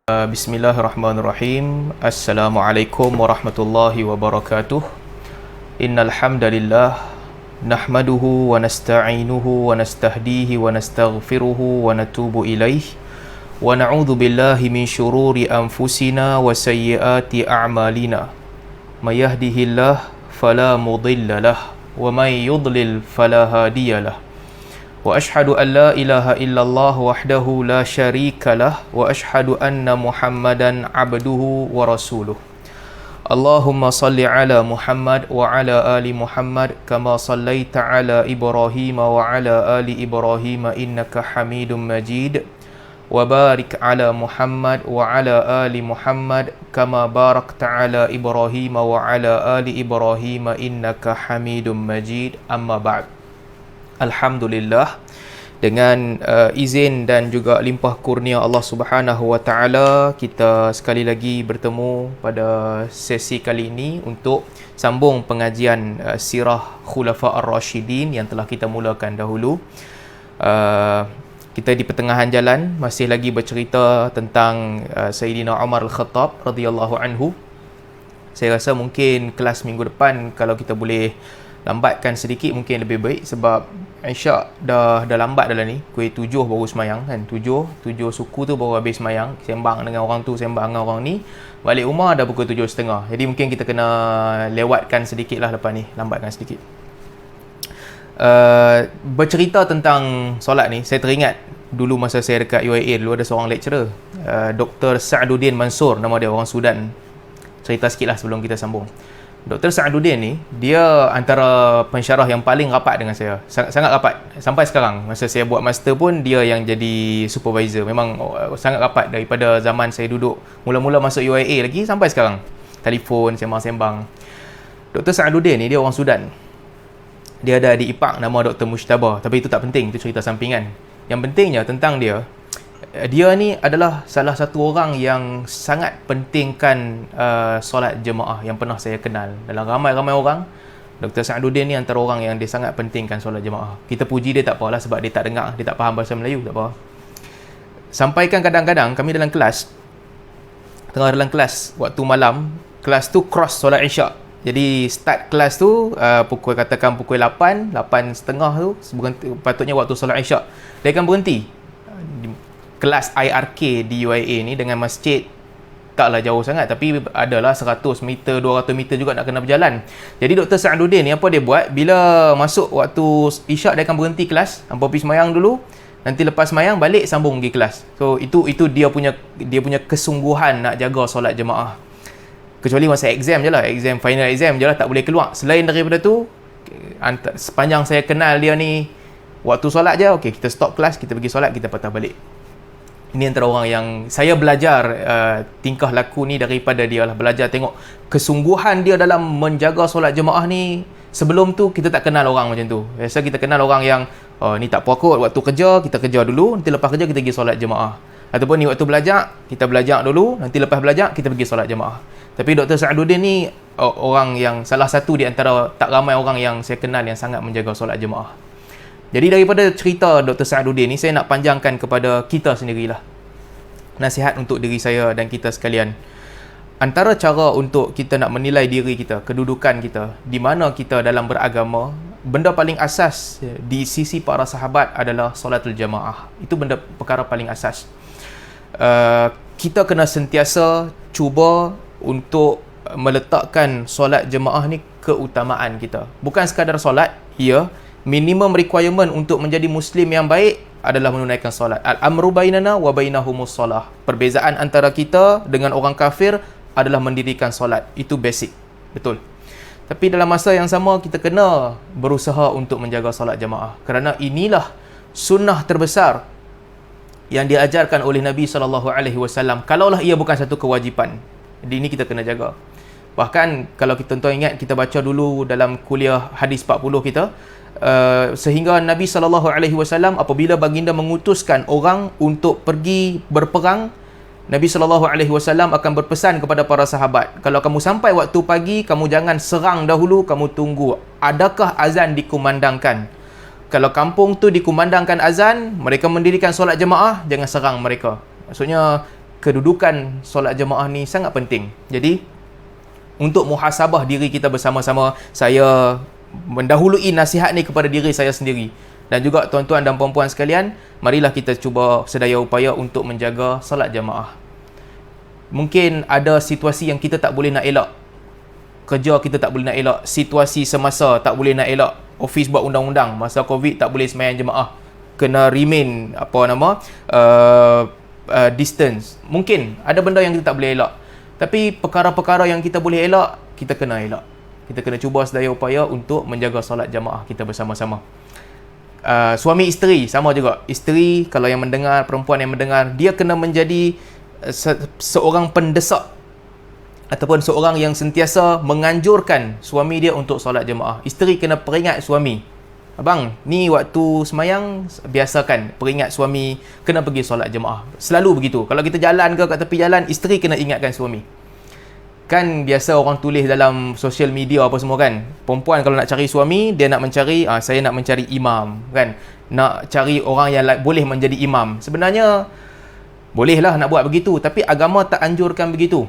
Bismillahirrahmanirrahim. Assalamualaikum warahmatullahi wabarakatuh. Innal hamdalillah nahmaduhu wa nasta'inuhu wa nastahdihi wa nastaghfiruhu wa natubu ilaih wa na'udzu billahi min syururi anfusina wa sayyiati a'malina. May yahdihillahu fala mudilla lahu wa may yudlil fala hadiyalah. Wa ashhadu an la ilaha illallah wahdahu la syarika lah wa ashhadu anna Muhammadan abduhu wa rasuluh. Allahumma salli ala Muhammad wa ala ali Muhammad kama sallaita ala Ibrahim wa ala ali Ibrahim innaka Hamidum Majid. Wa barik ala Muhammad wa ala ali Muhammad kama barakta ala Ibrahim wa ala ali Ibrahim innaka Hamidum Majid. Amma ba'd. Alhamdulillah, dengan izin dan juga limpah kurnia Allah Subhanahu wa taala, kita sekali lagi bertemu pada sesi kali ini untuk sambung pengajian sirah Khulafa Ar-Rashidin yang telah kita mulakan dahulu. Kita di pertengahan jalan masih lagi bercerita tentang Sayyidina Umar Al-Khattab radhiyallahu anhu. Saya rasa mungkin kelas minggu depan kalau kita boleh lambatkan sedikit mungkin lebih baik, sebab Isyak dah lambat dah ni. Pukul 7 baru semayang kan. 7 suku tu baru habis semayang. Sembang dengan orang tu, sembang dengan orang ni. Balik rumah dah pukul 7.30. Jadi mungkin kita kena lewatkan sedikit lah lepas ni. Lambatkan sedikit. Bercerita tentang solat ni, saya teringat dulu masa saya dekat UIA dulu ada seorang lecturer, Dr. Sa'duddin Mansur nama dia, orang Sudan. Cerita sikit lah sebelum kita sambung. Dr. Sa'duddin ni, dia antara pensyarah yang paling rapat dengan saya. Sangat rapat. Sampai sekarang, masa saya buat master pun, dia yang jadi supervisor. Memang sangat rapat daripada zaman saya duduk mula-mula masuk UIA lagi sampai sekarang. Telefon, sembang-sembang. Dr. Sa'duddin ni, dia orang Sudan. Dia ada adik ipar nama Dr. Mushtaba. Tapi itu tak penting, itu cerita sampingan. Yang pentingnya tentang dia ni adalah salah satu orang yang sangat pentingkan solat jemaah yang pernah saya kenal. Dalam ramai-ramai orang, Dr. Sa'duddin ni antara orang yang dia sangat pentingkan solat jemaah. Kita puji dia tak apalah sebab dia tak dengar, dia tak faham bahasa Melayu, tak apa. Sampaikan kadang-kadang kami dalam kelas, tengah dalam kelas waktu malam, kelas tu cross solat Isyak. Jadi start kelas tu pukul 8.30 tu, patutnya waktu solat Isyak. Dia akan berhenti. Kelas IRK di UIA ni dengan masjid taklah jauh sangat, tapi adalah 100 meter, 200 meter juga nak kena berjalan. Jadi Dr. Sa'duddin ni apa dia buat, bila masuk waktu Isyak dia akan berhenti kelas, hampa pergi semayang dulu, nanti lepas semayang balik sambung pergi kelas. So itu dia punya kesungguhan nak jaga solat jemaah. Kecuali masa exam je lah, final exam je lah, tak boleh keluar. Selain daripada tu, sepanjang saya kenal dia ni, waktu solat je, okey, kita stop kelas, kita pergi solat, kita patah balik. Ini antara orang yang saya belajar tingkah laku ni daripada dia lah. Belajar tengok kesungguhan dia dalam menjaga solat jemaah ni. Sebelum tu kita tak kenal orang macam tu. Biasa kita kenal orang yang ni tak apa kot, waktu kerja kita kerja dulu, nanti lepas kerja kita pergi solat jemaah. Ataupun ni waktu belajar, kita belajar dulu, nanti lepas belajar kita pergi solat jemaah. Tapi Dr. Sa'duddin ni orang yang salah satu di antara tak ramai orang yang saya kenal yang sangat menjaga solat jemaah. Jadi daripada cerita Dr. Sa'duddin ni, saya nak panjangkan kepada kita sendirilah. Nasihat untuk diri saya dan kita sekalian. Antara cara untuk kita nak menilai diri kita, kedudukan kita, di mana kita dalam beragama, benda paling asas di sisi para sahabat adalah solatul jamaah. Itu perkara paling asas. Kita kena sentiasa cuba untuk meletakkan solat jemaah ni keutamaan kita. Bukan sekadar solat, ya, minimum requirement untuk menjadi Muslim yang baik adalah menunaikan solat. Al-amru bainana wa bainahumus solah. Perbezaan antara kita dengan orang kafir adalah mendirikan solat. Itu basic. Betul. Tapi dalam masa yang sama, kita kena berusaha untuk menjaga solat jemaah. Kerana inilah sunnah terbesar yang diajarkan oleh Nabi SAW. Kalaulah ia bukan satu kewajipan. Jadi ini kita kena jaga. Bahkan kalau kita tuan ingat, kita baca dulu dalam kuliah hadis 40 kita, sehingga Nabi SAW apabila baginda mengutuskan orang untuk pergi berperang, Nabi SAW akan berpesan kepada para sahabat, kalau kamu sampai waktu pagi, kamu jangan serang dahulu, kamu tunggu adakah azan dikumandangkan. Kalau kampung tu dikumandangkan azan, mereka mendirikan solat jemaah, jangan serang mereka. Maksudnya kedudukan solat jemaah ni sangat penting. Jadi untuk muhasabah diri kita bersama-sama, saya mendahului nasihat ni kepada diri saya sendiri dan juga tuan-tuan dan puan-puan sekalian, marilah kita cuba sedaya upaya untuk menjaga solat jemaah. Mungkin ada situasi yang kita tak boleh nak elak. Kerja kita tak boleh nak elak, situasi semasa tak boleh nak elak. Office buat undang-undang, masa Covid tak boleh sembahyang jemaah. Kena remain distance. Mungkin ada benda yang kita tak boleh elak. Tapi perkara-perkara yang kita boleh elak, kita kena elak. Kita kena cuba sedaya upaya untuk menjaga solat jemaah kita bersama-sama. Suami isteri sama juga. Isteri kalau yang mendengar, perempuan yang mendengar, dia kena menjadi seorang pendesak ataupun seorang yang sentiasa menganjurkan suami dia untuk solat jemaah. Isteri kena peringat suami, abang, ni waktu semayang biasakan peringat suami kena pergi solat jemaah. Selalu begitu. Kalau kita jalan ke kat tepi jalan, isteri kena ingatkan suami. Kan biasa orang tulis dalam social media apa semua kan, perempuan kalau nak cari suami, dia nak mencari, saya nak mencari imam kan, nak cari orang yang boleh menjadi imam. Sebenarnya bolehlah nak buat begitu, tapi agama tak anjurkan begitu.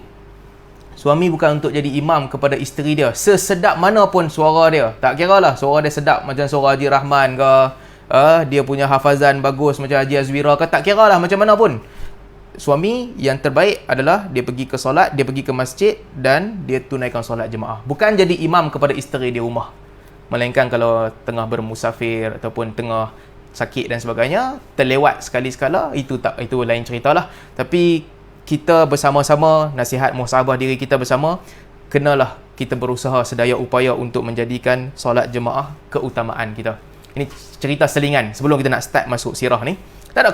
Suami bukan untuk jadi imam kepada isteri dia, sesedap mana pun suara dia. Tak kira lah suara dia sedap macam suara Haji Rahman ke, dia punya hafazan bagus macam Haji Azwira ke, tak kira lah macam mana pun. Suami yang terbaik adalah dia pergi ke solat, dia pergi ke masjid dan dia tunaikan solat jemaah. Bukan jadi imam kepada isteri di rumah. Melainkan kalau tengah bermusafir ataupun tengah sakit dan sebagainya, terlewat sekali-sekala, itu lain ceritalah. Tapi kita bersama-sama, nasihat muhasabah diri kita bersama, kenalah kita berusaha sedaya upaya untuk menjadikan solat jemaah keutamaan kita. Ini cerita selingan sebelum kita nak start masuk sirah ni. Tak ada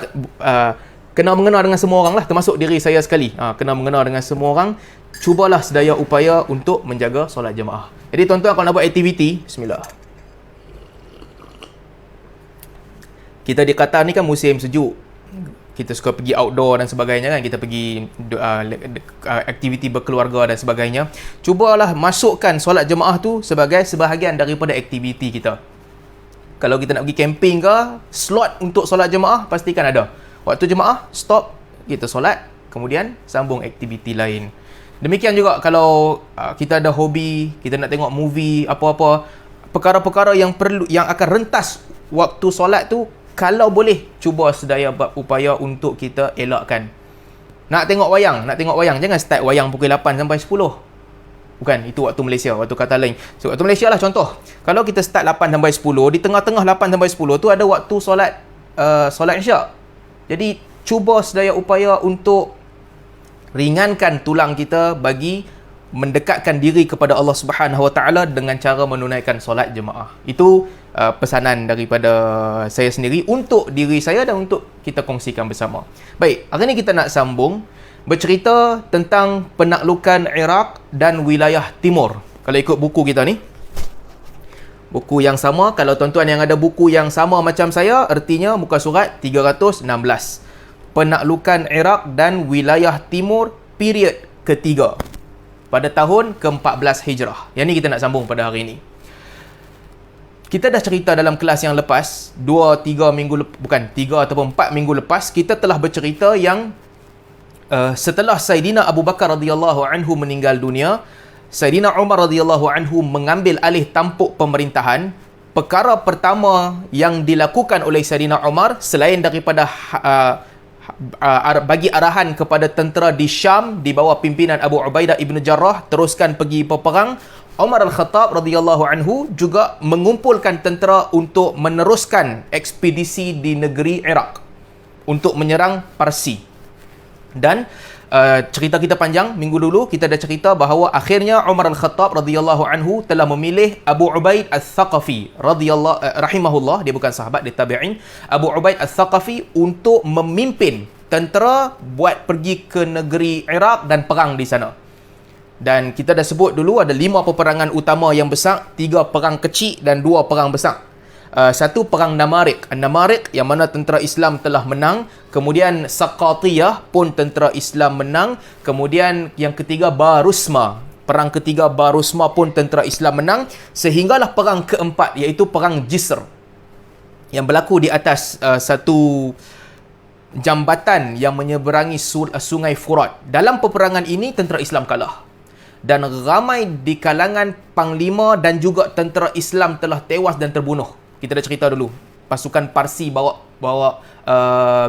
kena mengena dengan semua orang lah, termasuk diri saya sekali. Kena mengena dengan semua orang. Cubalah sedaya upaya untuk menjaga solat jemaah. Jadi tuan-tuan kalau nak buat aktiviti, bismillah. Kita di Qatar ni kan musim sejuk. Kita suka pergi outdoor dan sebagainya kan. Kita pergi aktiviti berkeluarga dan sebagainya. Cubalah masukkan solat jemaah tu sebagai sebahagian daripada aktiviti kita. Kalau kita nak pergi camping ke, slot untuk solat jemaah pastikan ada. Waktu jemaah, stop, kita solat, kemudian sambung aktiviti lain. Demikian juga kalau kita ada hobi, kita nak tengok movie, apa-apa, perkara-perkara yang akan rentas waktu solat tu, kalau boleh, cuba sedaya upaya untuk kita elakkan. Nak tengok wayang, jangan start wayang pukul 8 sampai 10. Bukan, itu waktu Malaysia, waktu kata lain. So, waktu Malaysia lah contoh. Kalau kita start 8 sampai 10, di tengah-tengah 8 sampai 10 tu ada waktu solat isyak. Jadi, cuba sedaya upaya untuk ringankan tulang kita bagi mendekatkan diri kepada Allah Subhanahu Wa Taala dengan cara menunaikan solat jemaah. Itu pesanan daripada saya sendiri untuk diri saya dan untuk kita kongsikan bersama. Baik, hari ini kita nak sambung bercerita tentang penaklukan Iraq dan wilayah timur. Kalau ikut buku kita ni, buku yang sama, kalau tuan-tuan yang ada buku yang sama macam saya, artinya muka surat 316. Penaklukan Iraq dan wilayah timur period ketiga pada tahun ke-14 Hijrah. Yang ni kita nak sambung pada hari ini. Kita dah cerita dalam kelas yang lepas, 3 ataupun 4 minggu lepas, kita telah bercerita yang setelah Saidina Abu Bakar radhiyallahu anhu meninggal dunia, Saidina Umar radhiyallahu anhu mengambil alih tampuk pemerintahan. Perkara pertama yang dilakukan oleh Saidina Umar, selain daripada bagi arahan kepada tentera di Syam di bawah pimpinan Abu Ubaidah ibn Jarrah teruskan pergi berperang, Umar Al-Khattab radhiyallahu anhu juga mengumpulkan tentera untuk meneruskan ekspedisi di negeri Iraq untuk menyerang Parsi. Dan cerita kita panjang, minggu dulu kita dah cerita bahawa akhirnya Umar Al-Khattab radhiyallahu anhu telah memilih Abu Ubaid Al-Thaqafi rahimahullah, dia bukan sahabat, dia tabi'in, Abu Ubaid Al-Thaqafi untuk memimpin tentera buat pergi ke negeri Iraq dan perang di sana. Dan kita dah sebut dulu ada 5 peperangan utama yang besar, 3 perang kecil dan 2 perang besar. Satu perang Namarik yang mana tentera Islam telah menang. Kemudian Saqatiyah pun tentera Islam menang. Kemudian yang ketiga Barusma, perang ketiga Barusma pun tentera Islam menang. Sehinggalah perang keempat, iaitu perang Jisr, yang berlaku di atas satu jambatan yang menyeberangi sungai Furat. Dalam peperangan ini tentera Islam kalah. Dan ramai di kalangan panglima dan juga tentera Islam telah tewas dan terbunuh. Kita dah cerita dulu. Pasukan Parsi bawa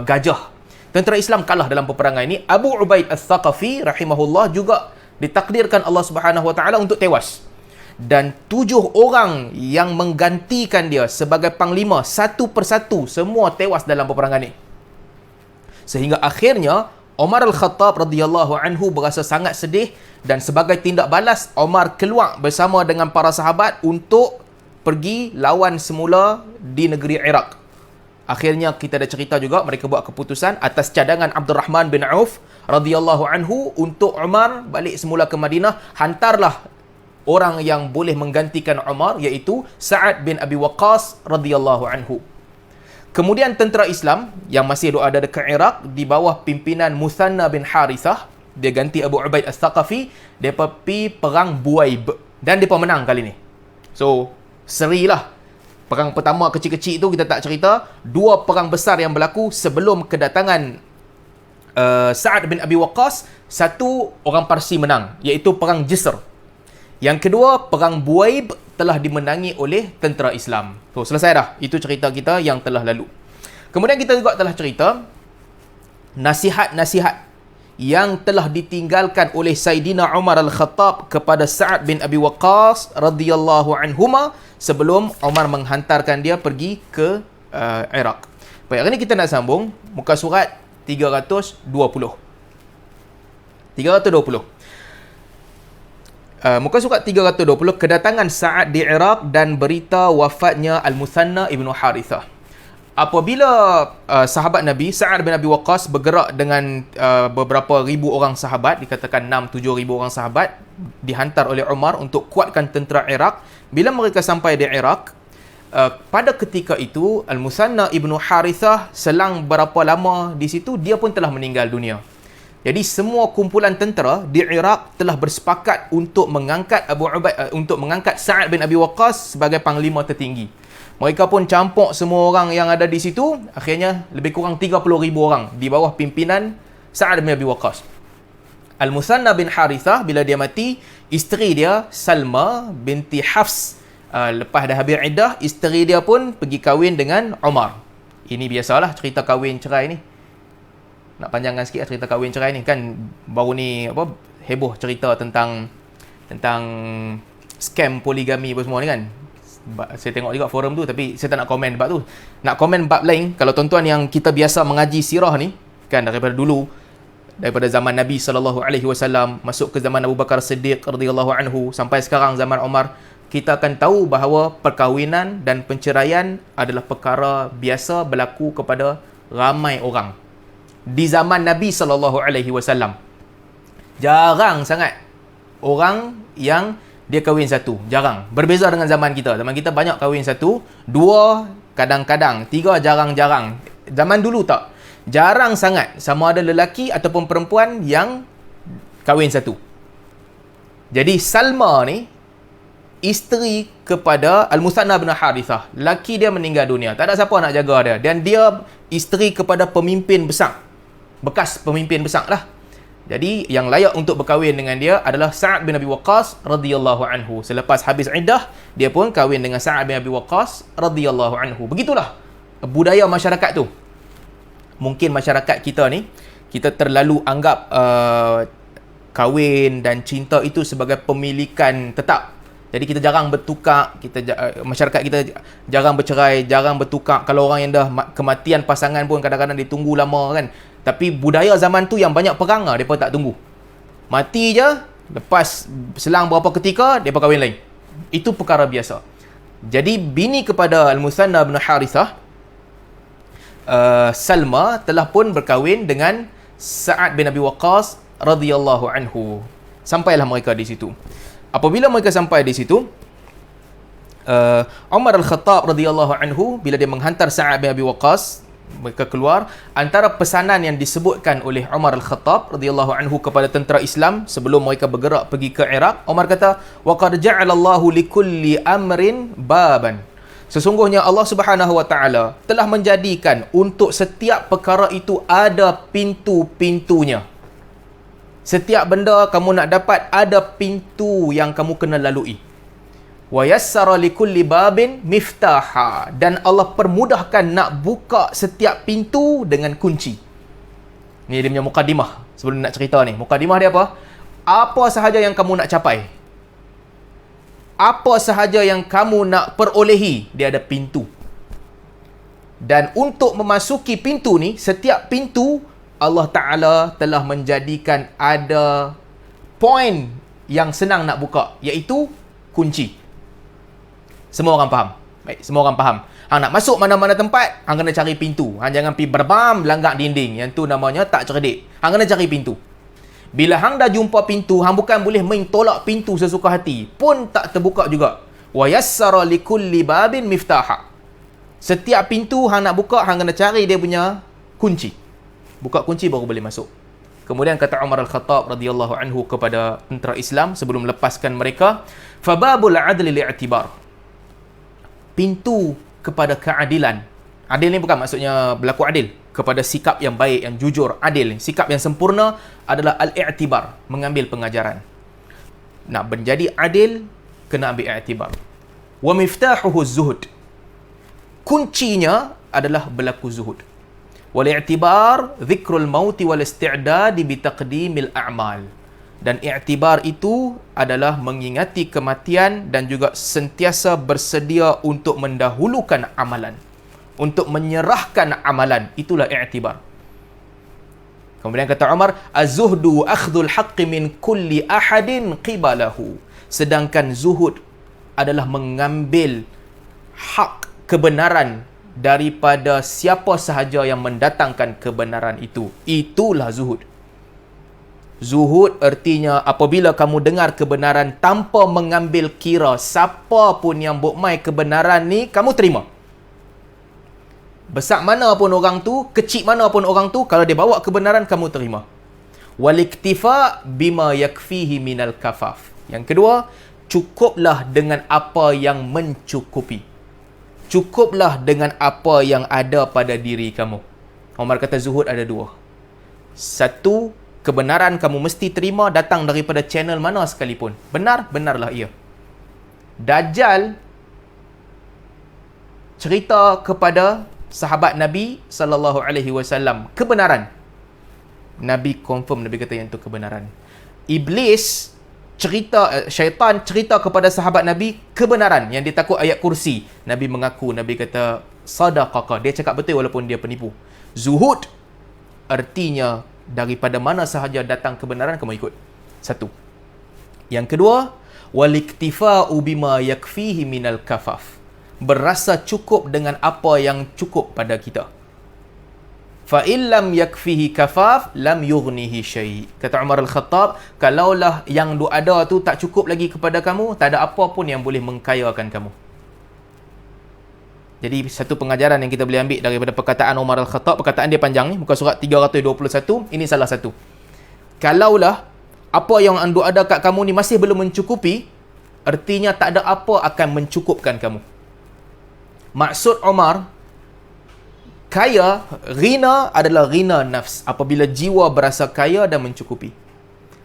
gajah. Tentera Islam kalah dalam peperangan ini. Abu Ubaid Al-Thaqafi rahimahullah juga ditakdirkan Allah Subhanahu Wa Taala untuk tewas. Dan 7 orang yang menggantikan dia sebagai panglima satu persatu semua tewas dalam peperangan ini. Sehingga akhirnya Umar Al-Khattab radhiyallahu anhu berasa sangat sedih dan sebagai tindak balas Umar keluar bersama dengan para sahabat untuk pergi lawan semula di negeri Iraq. Akhirnya kita dah cerita juga mereka buat keputusan atas cadangan Abdul Rahman bin Auf radhiyallahu anhu untuk Umar balik semula ke Madinah, hantarlah orang yang boleh menggantikan Umar iaitu Sa'ad bin Abi Waqqas radhiyallahu anhu. Kemudian tentera Islam yang masih ada dekat Iraq di bawah pimpinan Muthanna bin Harithah, dia ganti Abu Ubaid Al-Thaqafi, dia pergi perang Buaib dan dia menang kali ni. So, serilah. Perang pertama kecil-kecil tu kita tak cerita, 2 perang besar yang berlaku sebelum kedatangan Sa'ad bin Abi Waqqas, 1 orang Parsi menang iaitu perang Jisr. Yang kedua, perang Buaib telah dimenangi oleh tentera Islam. So, selesai dah. Itu cerita kita yang telah lalu. Kemudian kita juga telah cerita nasihat-nasihat yang telah ditinggalkan oleh Saidina Umar Al-Khattab kepada Sa'ad bin Abi Waqqas radhiyallahu anhuma sebelum Umar menghantarkan dia pergi ke Iraq. Baik, hari ni kita nak sambung muka surat 320. Muka surat 320, kedatangan Sa'ad di Iraq dan berita wafatnya Al-Muthanna ibnu Harithah. Apabila sahabat Nabi Sa'ad bin Abi Waqqas bergerak dengan beberapa ribu orang sahabat, dikatakan 6-7 ribu orang sahabat, dihantar oleh Umar untuk kuatkan tentera Iraq. Bila mereka sampai di Iraq, pada ketika itu Al-Muthanna ibnu Harithah selang berapa lama di situ dia pun telah meninggal dunia. Jadi semua kumpulan tentera di Iraq telah bersepakat untuk mengangkat Sa'ad bin Abi Waqqas sebagai panglima tertinggi. Mereka pun campur semua orang yang ada di situ. Akhirnya lebih kurang 30,000 orang di bawah pimpinan Sa'ad bin Abi Waqqas. Al-Muthanna bin Harithah bila dia mati, isteri dia Salma binti Hafs, lepas dah habis iddah, isteri dia pun pergi kahwin dengan Umar. Ini biasalah cerita kahwin cerai ni. Nak panjangkan sikit lah cerita kahwin cerai ni kan, baru ni heboh cerita tentang scam poligami apa semua ni kan. Saya tengok juga forum tu, tapi saya tak nak komen bab tu. Nak komen bab lain, kalau tuan-tuan yang kita biasa mengaji sirah ni kan, daripada dulu, daripada zaman Nabi SAW masuk ke zaman Abu Bakar Siddiq radhiyallahu anhu sampai sekarang zaman Umar, kita akan tahu bahawa perkahwinan dan penceraian adalah perkara biasa berlaku kepada ramai orang. Di zaman Nabi SAW, jarang sangat orang yang dia kahwin satu. Jarang. Berbeza dengan zaman kita. Zaman kita banyak kahwin satu, 2 kadang-kadang, 3 jarang-jarang. Zaman dulu tak. Jarang sangat sama ada lelaki ataupun perempuan yang kahwin satu. Jadi Salma ni isteri kepada Al-Muthanna bin Harithah. Laki dia meninggal dunia. Tak ada siapa nak jaga dia. Dan dia isteri kepada pemimpin besar. Bekas pemimpin besar lah. Jadi yang layak untuk berkahwin dengan dia adalah Sa'ad bin Abi Waqqas radhiyallahu anhu. Selepas habis iddah, dia pun kahwin dengan Sa'ad bin Abi Waqqas radhiyallahu anhu. Begitulah budaya masyarakat tu. Mungkin masyarakat kita ni, kita terlalu anggap kahwin dan cinta itu sebagai pemilikan tetap. Jadi kita jarang bertukar, masyarakat kita jarang bercerai, jarang bertukar. Kalau orang yang dah kematian pasangan pun kadang-kadang dia tunggu lama kan. Tapi budaya zaman tu yang banyak perang, mereka tak tunggu. Mati je, lepas selang berapa ketika, mereka kahwin lain. Itu perkara biasa. Jadi bini kepada Al-Muthanna bin Harithah, Salma, telah pun berkahwin dengan Sa'ad bin Abi Waqqas radhiyallahu anhu. Sampailah mereka di situ. Apabila mereka sampai di situ, Umar Al-Khattab radhiyallahu anhu bila dia menghantar Sa'ad bin Abi Waqqas, mereka keluar, antara pesanan yang disebutkan oleh Umar Al-Khattab radhiyallahu anhu kepada tentera Islam sebelum mereka bergerak pergi ke Iraq, Umar kata, "Wa qad ja'ala Allahu likulli amrin baban." Sesungguhnya Allah Subhanahu Wa Taala telah menjadikan untuk setiap perkara itu ada pintu-pintunya. Setiap benda kamu nak dapat ada pintu yang kamu kena lalui. Wa yassara likulli babin miftaha, dan Allah permudahkan nak buka setiap pintu dengan kunci. Ni dia punya mukadimah. Sebelum nak cerita ni, mukadimah dia apa? Apa sahaja yang kamu nak capai, apa sahaja yang kamu nak perolehi, dia ada pintu. Dan untuk memasuki pintu ni, setiap pintu Allah Ta'ala telah menjadikan ada poin yang senang nak buka, iaitu kunci. Semua orang faham? Baik, semua orang faham. Hang nak masuk mana-mana tempat, hang kena cari pintu. Hang jangan pergi berbam, langgar dinding. Yang tu namanya tak cerdik. Hang kena cari pintu. Bila hang dah jumpa pintu, hang bukan boleh main tolak pintu sesuka hati. Pun tak terbuka juga. Wa yassara likulli babin miftaha. Setiap pintu hang nak buka, hang kena cari dia punya kunci. Buka kunci baru boleh masuk. Kemudian kata Umar Al-Khattab radhiyallahu anhu kepada tentera Islam sebelum lepaskan mereka, fababul adli li'tibar. Pintu kepada keadilan. Adil ni bukan maksudnya berlaku adil. Kepada sikap yang baik, yang jujur, adil. Sikap yang sempurna adalah al-i'tibar, mengambil pengajaran. Nak menjadi adil, kena ambil i'tibar. Wa miftahuhu zuhud. Kuncinya adalah berlaku zuhud. Wal i'tibar dhikrul mauti wal isti'dad bi taqdimil a'mal. Dan i'tibar itu adalah mengingati kematian dan juga sentiasa bersedia untuk mendahulukan amalan, untuk menyerahkan amalan. Itulah i'tibar. Kemudian kata Umar, az-zuhdu akhdhul haqqi min kulli ahadin qibalahu. Sedangkan zuhud adalah mengambil hak kebenaran daripada siapa sahaja yang mendatangkan kebenaran itu. Itulah zuhud. Zuhud artinya apabila kamu dengar kebenaran tanpa mengambil kira siapa pun yang bukmai kebenaran ni, kamu terima. Besar mana pun orang tu, kecil mana pun orang tu, kalau dia bawa kebenaran, kamu terima. Waliktifa bima yakfihi minal kafaf. Yang kedua, cukuplah dengan apa yang mencukupi. Cukuplah dengan apa yang ada pada diri kamu. Umar kata zuhud ada dua. Satu, kebenaran kamu mesti terima datang daripada channel mana sekalipun. Benar, benarlah ia. Dajjal cerita kepada sahabat Nabi sallallahu alaihi wasallam kebenaran. Nabi confirm, Nabi kata yang itu kebenaran. Iblis cerita, syaitan cerita kepada sahabat Nabi kebenaran yang dia takut ayat kursi. Nabi mengaku, Nabi kata sadaqaka, dia cakap betul walaupun dia penipu. Zuhud artinya daripada mana sahaja datang kebenaran, kamu ikut. Satu. Yang kedua, waliktifa'u bima yakfihi minal kafaf. Berasa cukup dengan apa yang cukup pada kita. Fa illam yakfihi kafaf lam yughnihi syai'. Kata Umar Al-Khattab, kalaulah yang ada tu tak cukup lagi kepada kamu, tak ada apa pun yang boleh mengkayakan kamu. Jadi satu pengajaran yang kita boleh ambil daripada perkataan Umar Al-Khattab, perkataan dia panjang ni, muka surat 321, ini salah satu. Kalaulah apa yang anda ada kat kamu ni masih belum mencukupi, artinya tak ada apa akan mencukupkan kamu. Maksud Umar, kaya, ghina adalah ghina nafs, apabila jiwa berasa kaya dan mencukupi.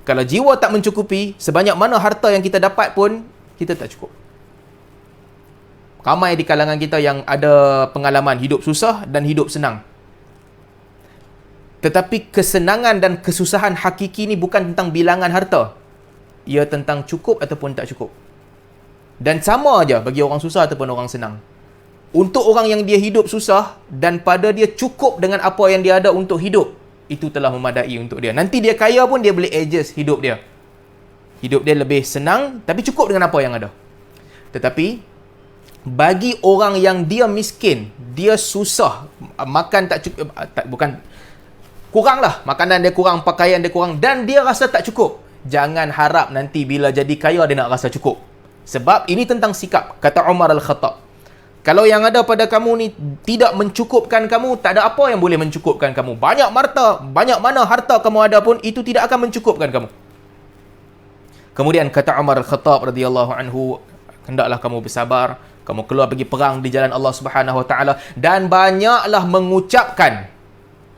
Kalau jiwa tak mencukupi, sebanyak mana harta yang kita dapat pun, kita tak cukup. Ramai di kalangan kita yang ada pengalaman hidup susah dan hidup senang. Tetapi kesenangan dan kesusahan hakiki ni bukan tentang bilangan harta. Ia tentang cukup ataupun tak cukup. Dan sama aja bagi orang susah ataupun orang senang. Untuk orang yang dia hidup susah dan pada dia cukup dengan apa yang dia ada untuk hidup, itu telah memadai untuk dia. Nanti dia kaya pun dia boleh adjust hidup dia. Hidup dia lebih senang tapi cukup dengan apa yang ada. Tetapi bagi orang yang dia miskin, dia susah, makan tak cukup, bukan kurang lah, makanan dia kurang, pakaian dia kurang, dan dia rasa tak cukup, jangan harap nanti bila jadi kaya dia nak rasa cukup. Sebab ini tentang sikap. Kata Umar Al-Khattab, kalau yang ada pada kamu ni tidak mencukupkan kamu, tak ada apa yang boleh mencukupkan kamu. Banyak mana harta kamu ada pun, itu tidak akan mencukupkan kamu. Kemudian kata Umar Al-Khattab radhiyallahu anhu, hendaklah kamu bersabar Kamu keluar pergi perang di jalan Allah Subhanahu Wa Taala dan banyaklah mengucapkan.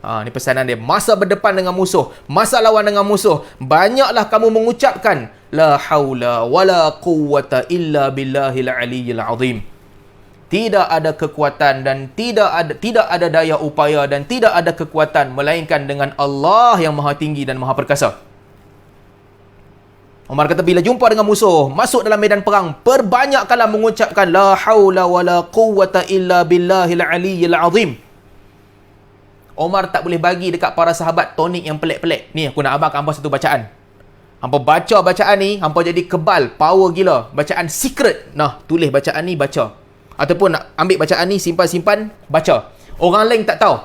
Ini pesanan dia. Masa berdepan dengan musuh, masa lawan dengan musuh, banyaklah kamu mengucapkan la haula wala quwwata illa billahil aliyyil azim. Tidak ada kekuatan dan tidak ada daya upaya dan tidak ada kekuatan melainkan dengan Allah yang Maha Tinggi dan Maha Perkasa. Umar kata bila jumpa dengan musuh, masuk dalam medan perang, perbanyakkanlah mengucapkan la haula wala quwwata illa billahil aliyyil azim. Umar tak boleh bagi dekat para sahabat tonik yang pelik-pelik. Ni aku nak abang satu bacaan. Hampa baca bacaan ni, hampa jadi kebal, power gila. Bacaan secret. Nah, tulis bacaan ni, baca. Ataupun nak ambil bacaan ni, simpan-simpan, baca. Orang lain tak tahu.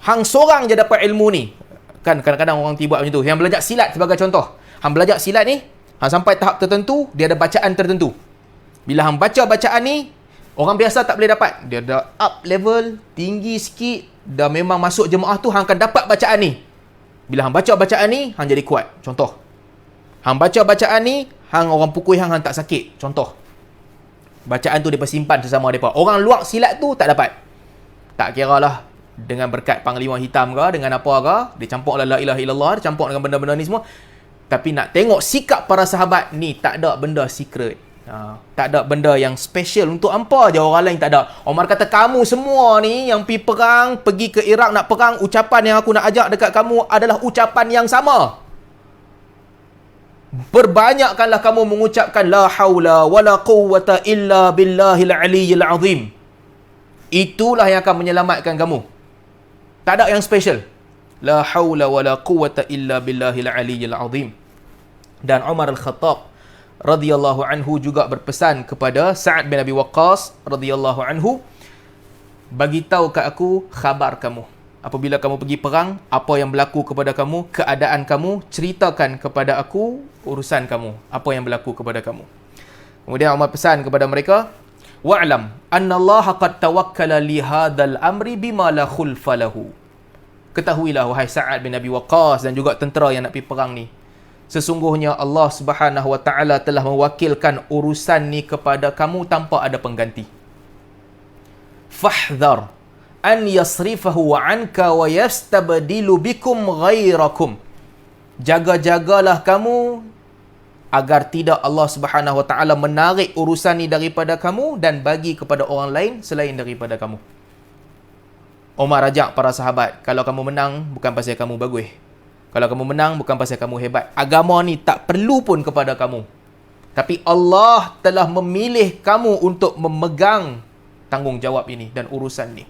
Hang sorang je dapat ilmu ni. Kan kadang-kadang orang tiba macam tu. Yang belajar silat sebagai contoh. Hang belajar silat ni, hang sampai tahap tertentu, dia ada bacaan tertentu. Bila hang baca bacaan ni, orang biasa tak boleh dapat. Dia dah up level, tinggi sikit, dah memang masuk jemaah tu, hang akan dapat bacaan ni. Bila hang baca bacaan ni, hang jadi kuat. Contoh. Hang baca bacaan ni, hang orang pukul hang tak sakit. Contoh. Bacaan tu dia simpan sesama mereka. Orang luar silat tu tak dapat. Tak kira lah dengan berkat panglima hitam ke, dengan apa ke, dia campur la ilaha illallah, dia campur dengan benda-benda ni semua. Tapi nak tengok sikap para sahabat ni, tak ada benda secret. Tak ada benda yang special untuk hampa je, orang lain tak ada. Umar kata kamu semua ni yang pergi perang, pergi ke Iraq nak perang, ucapan yang aku nak ajak dekat kamu adalah ucapan yang sama. Perbanyakkanlah kamu mengucapkan la haula wala quwwata illa billahil aliyyil azim. Itulah yang akan menyelamatkan kamu. Tak ada yang special. La haula wala quwwata illa billahil aliyyil azim. Dan Umar Al-Khattab radhiyallahu anhu juga berpesan kepada Sa'ad bin Abi Waqqas radhiyallahu anhu, bagi tahu kat aku khabar kamu. Apabila kamu pergi perang, apa yang berlaku kepada kamu, keadaan kamu, ceritakan kepada aku urusan kamu, apa yang berlaku kepada kamu. Kemudian Umar pesan kepada mereka, wa'lam anna Allah qad tawakkala li hadzal amri bima la khulfa lahu. Ketahuilah wahai Sa'ad bin Abi Waqqas dan juga tentera yang nak pergi perang ni, sesungguhnya Allah Subhanahu Wa Taala telah mewakilkan urusan ni kepada kamu tanpa ada pengganti. Fahdhar an yasrifahu anka wa yastabdilu bikum ghairakum. Jaga-jagalah kamu agar tidak Allah Subhanahu Wa Taala menarik urusan ni daripada kamu dan bagi kepada orang lain selain daripada kamu. Umar ajak para sahabat, kalau kamu menang bukan pasal kamu bagus. Kalau kamu menang bukan pasal kamu hebat. Agama ni tak perlu pun kepada kamu. Tapi Allah telah memilih kamu untuk memegang tanggungjawab ini dan urusan ni.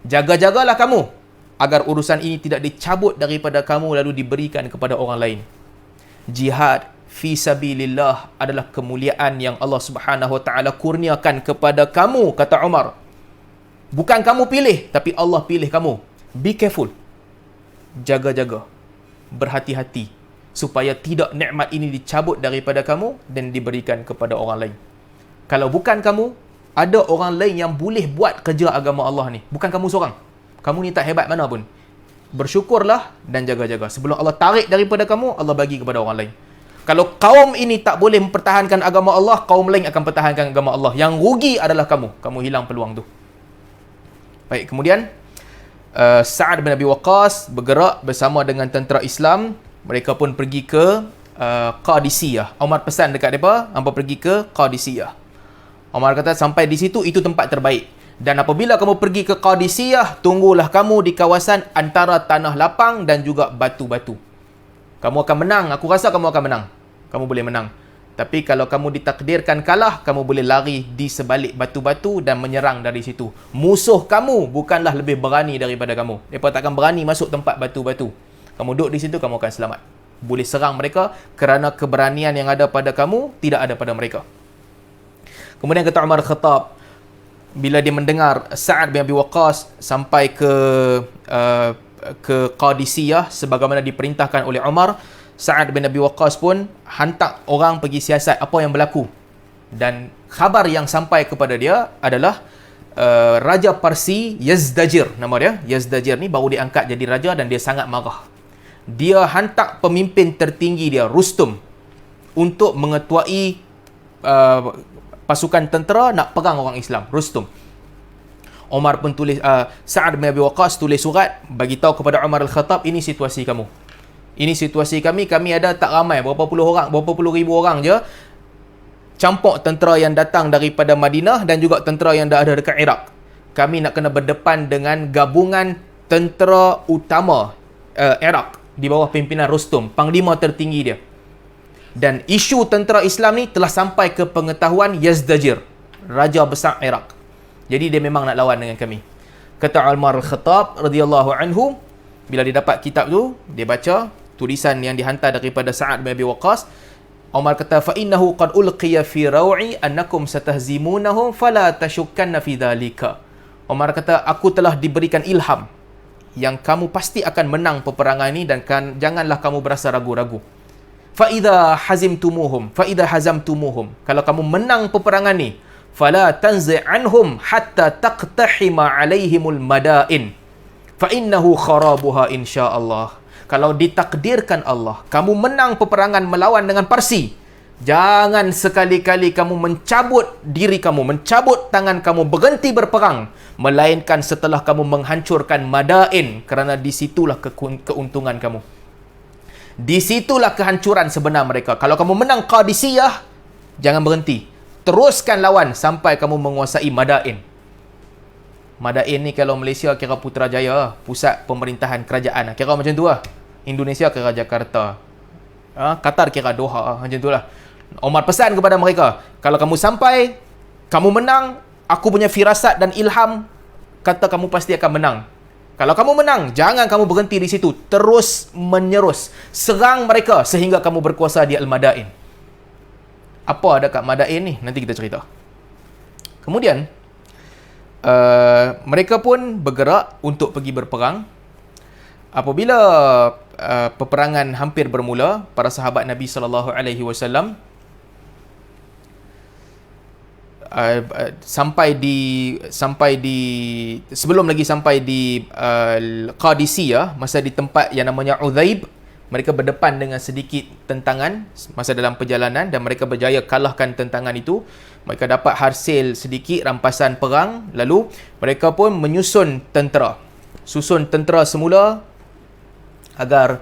Jaga-jagalah kamu agar urusan ini tidak dicabut daripada kamu lalu diberikan kepada orang lain. Jihad fi sabilillah adalah kemuliaan yang Allah Subhanahu Wa Taala kurniakan kepada kamu, kata Umar. Bukan kamu pilih, tapi Allah pilih kamu. Be careful. Jaga-jaga. Berhati-hati. Supaya tidak nikmat ini dicabut daripada kamu dan diberikan kepada orang lain. Kalau bukan kamu, ada orang lain yang boleh buat kerja agama Allah ni. Bukan kamu seorang. Kamu ni tak hebat mana pun. Bersyukurlah dan jaga-jaga. Sebelum Allah tarik daripada kamu, Allah bagi kepada orang lain. Kalau kaum ini tak boleh mempertahankan agama Allah, kaum lain akan pertahankan agama Allah. Yang rugi adalah kamu. Kamu hilang peluang tu. Baik, kemudian Sa'ad bin Abi Waqqas bergerak bersama dengan tentera Islam. Mereka pun pergi ke Qadisiyah. Umar pesan dekat mereka, hampa pergi ke Qadisiyah. Umar kata sampai di situ, itu tempat terbaik. Dan apabila kamu pergi ke Qadisiyah, tunggulah kamu di kawasan antara tanah lapang dan juga batu-batu. Kamu akan menang, aku rasa kamu akan menang. Kamu boleh menang. Tapi kalau kamu ditakdirkan kalah, kamu boleh lari di sebalik batu-batu dan menyerang dari situ. Musuh kamu bukanlah lebih berani daripada kamu. Mereka takkan berani masuk tempat batu-batu. Kamu duduk di situ, kamu akan selamat. Boleh serang mereka kerana keberanian yang ada pada kamu tidak ada pada mereka. Kemudian kata Umar Khattab, bila dia mendengar Sa'ad bin Abi Waqqas sampai ke Qadisiyah sebagaimana diperintahkan oleh Umar, Sa'ad bin Abi Waqqas pun hantar orang pergi siasat apa yang berlaku. Dan khabar yang sampai kepada dia adalah Raja Parsi Yazdajir, nama dia. Yazdajir ni baru diangkat jadi raja dan dia sangat marah. Dia hantar pemimpin tertinggi dia, Rustum, untuk mengetuai pasukan tentera nak perang orang Islam, Rustum. Omar pun tulis, Sa'ad bin Abi Waqqas tulis surat bagi tahu kepada Umar Al-Khattab, ini situasi kamu. Ini situasi kami ada tak ramai, berapa puluh ribu orang je. Campur tentera yang datang daripada Madinah dan juga tentera yang dah ada dekat Iraq. Kami nak kena berdepan dengan gabungan tentera utama Iraq di bawah pimpinan Rustum, panglima tertinggi dia. Dan isu tentera Islam ni telah sampai ke pengetahuan Yazdajir, raja besar Iraq. Jadi dia memang nak lawan dengan kami. Kata Umar Al-Khattab radhiyallahu anhu, bila dia dapat kitab tu, dia baca tulisan yang dihantar daripada Sa'ad bin Abi Waqqas. Umar kata, fa innahu qad ulqiya fi raw'i annakum satahzimunahum fala tashukkanna fi dhalika. Umar kata, aku telah diberikan ilham yang kamu pasti akan menang peperangan ini dan janganlah kamu berasa ragu-ragu. Fa idza hazamtumuhum, kalau kamu menang peperangan ni, fala tanzi' anhum hatta taqtahima alaihimul madain fa innahu kharabuha insyaallah. Kalau ditakdirkan Allah kamu menang peperangan melawan dengan Parsi, jangan sekali-kali kamu mencabut diri kamu, mencabut tangan kamu, berhenti berperang, melainkan setelah kamu menghancurkan Madain, kerana disitulah keuntungan kamu. Disitulah kehancuran sebenar mereka. Kalau kamu menang Qadisiyah, jangan berhenti, teruskan lawan sampai kamu menguasai Madain. Madain ni kalau Malaysia kira Putrajaya, pusat pemerintahan kerajaan, kira macam tu lah. Indonesia kira Jakarta, Qatar kira Doha, macam tu lah. Omar pesan kepada mereka, kalau kamu sampai, kamu menang, aku punya firasat dan ilham kata kamu pasti akan menang. Kalau kamu menang, jangan kamu berhenti di situ, terus menerus serang mereka sehingga kamu berkuasa di Al-Madain. Apa ada kat Madain ni? Nanti kita cerita. Kemudian mereka pun bergerak untuk pergi berperang. Apabila peperangan hampir bermula, para sahabat Nabi SAW sebelum lagi sampai di Qadisiyah, masa di tempat yang namanya Udhaib, mereka berdepan dengan sedikit tentangan masa dalam perjalanan dan mereka berjaya kalahkan tentangan itu. Mereka dapat hasil sedikit rampasan perang, lalu mereka pun menyusun tentera. Susun tentera semula agar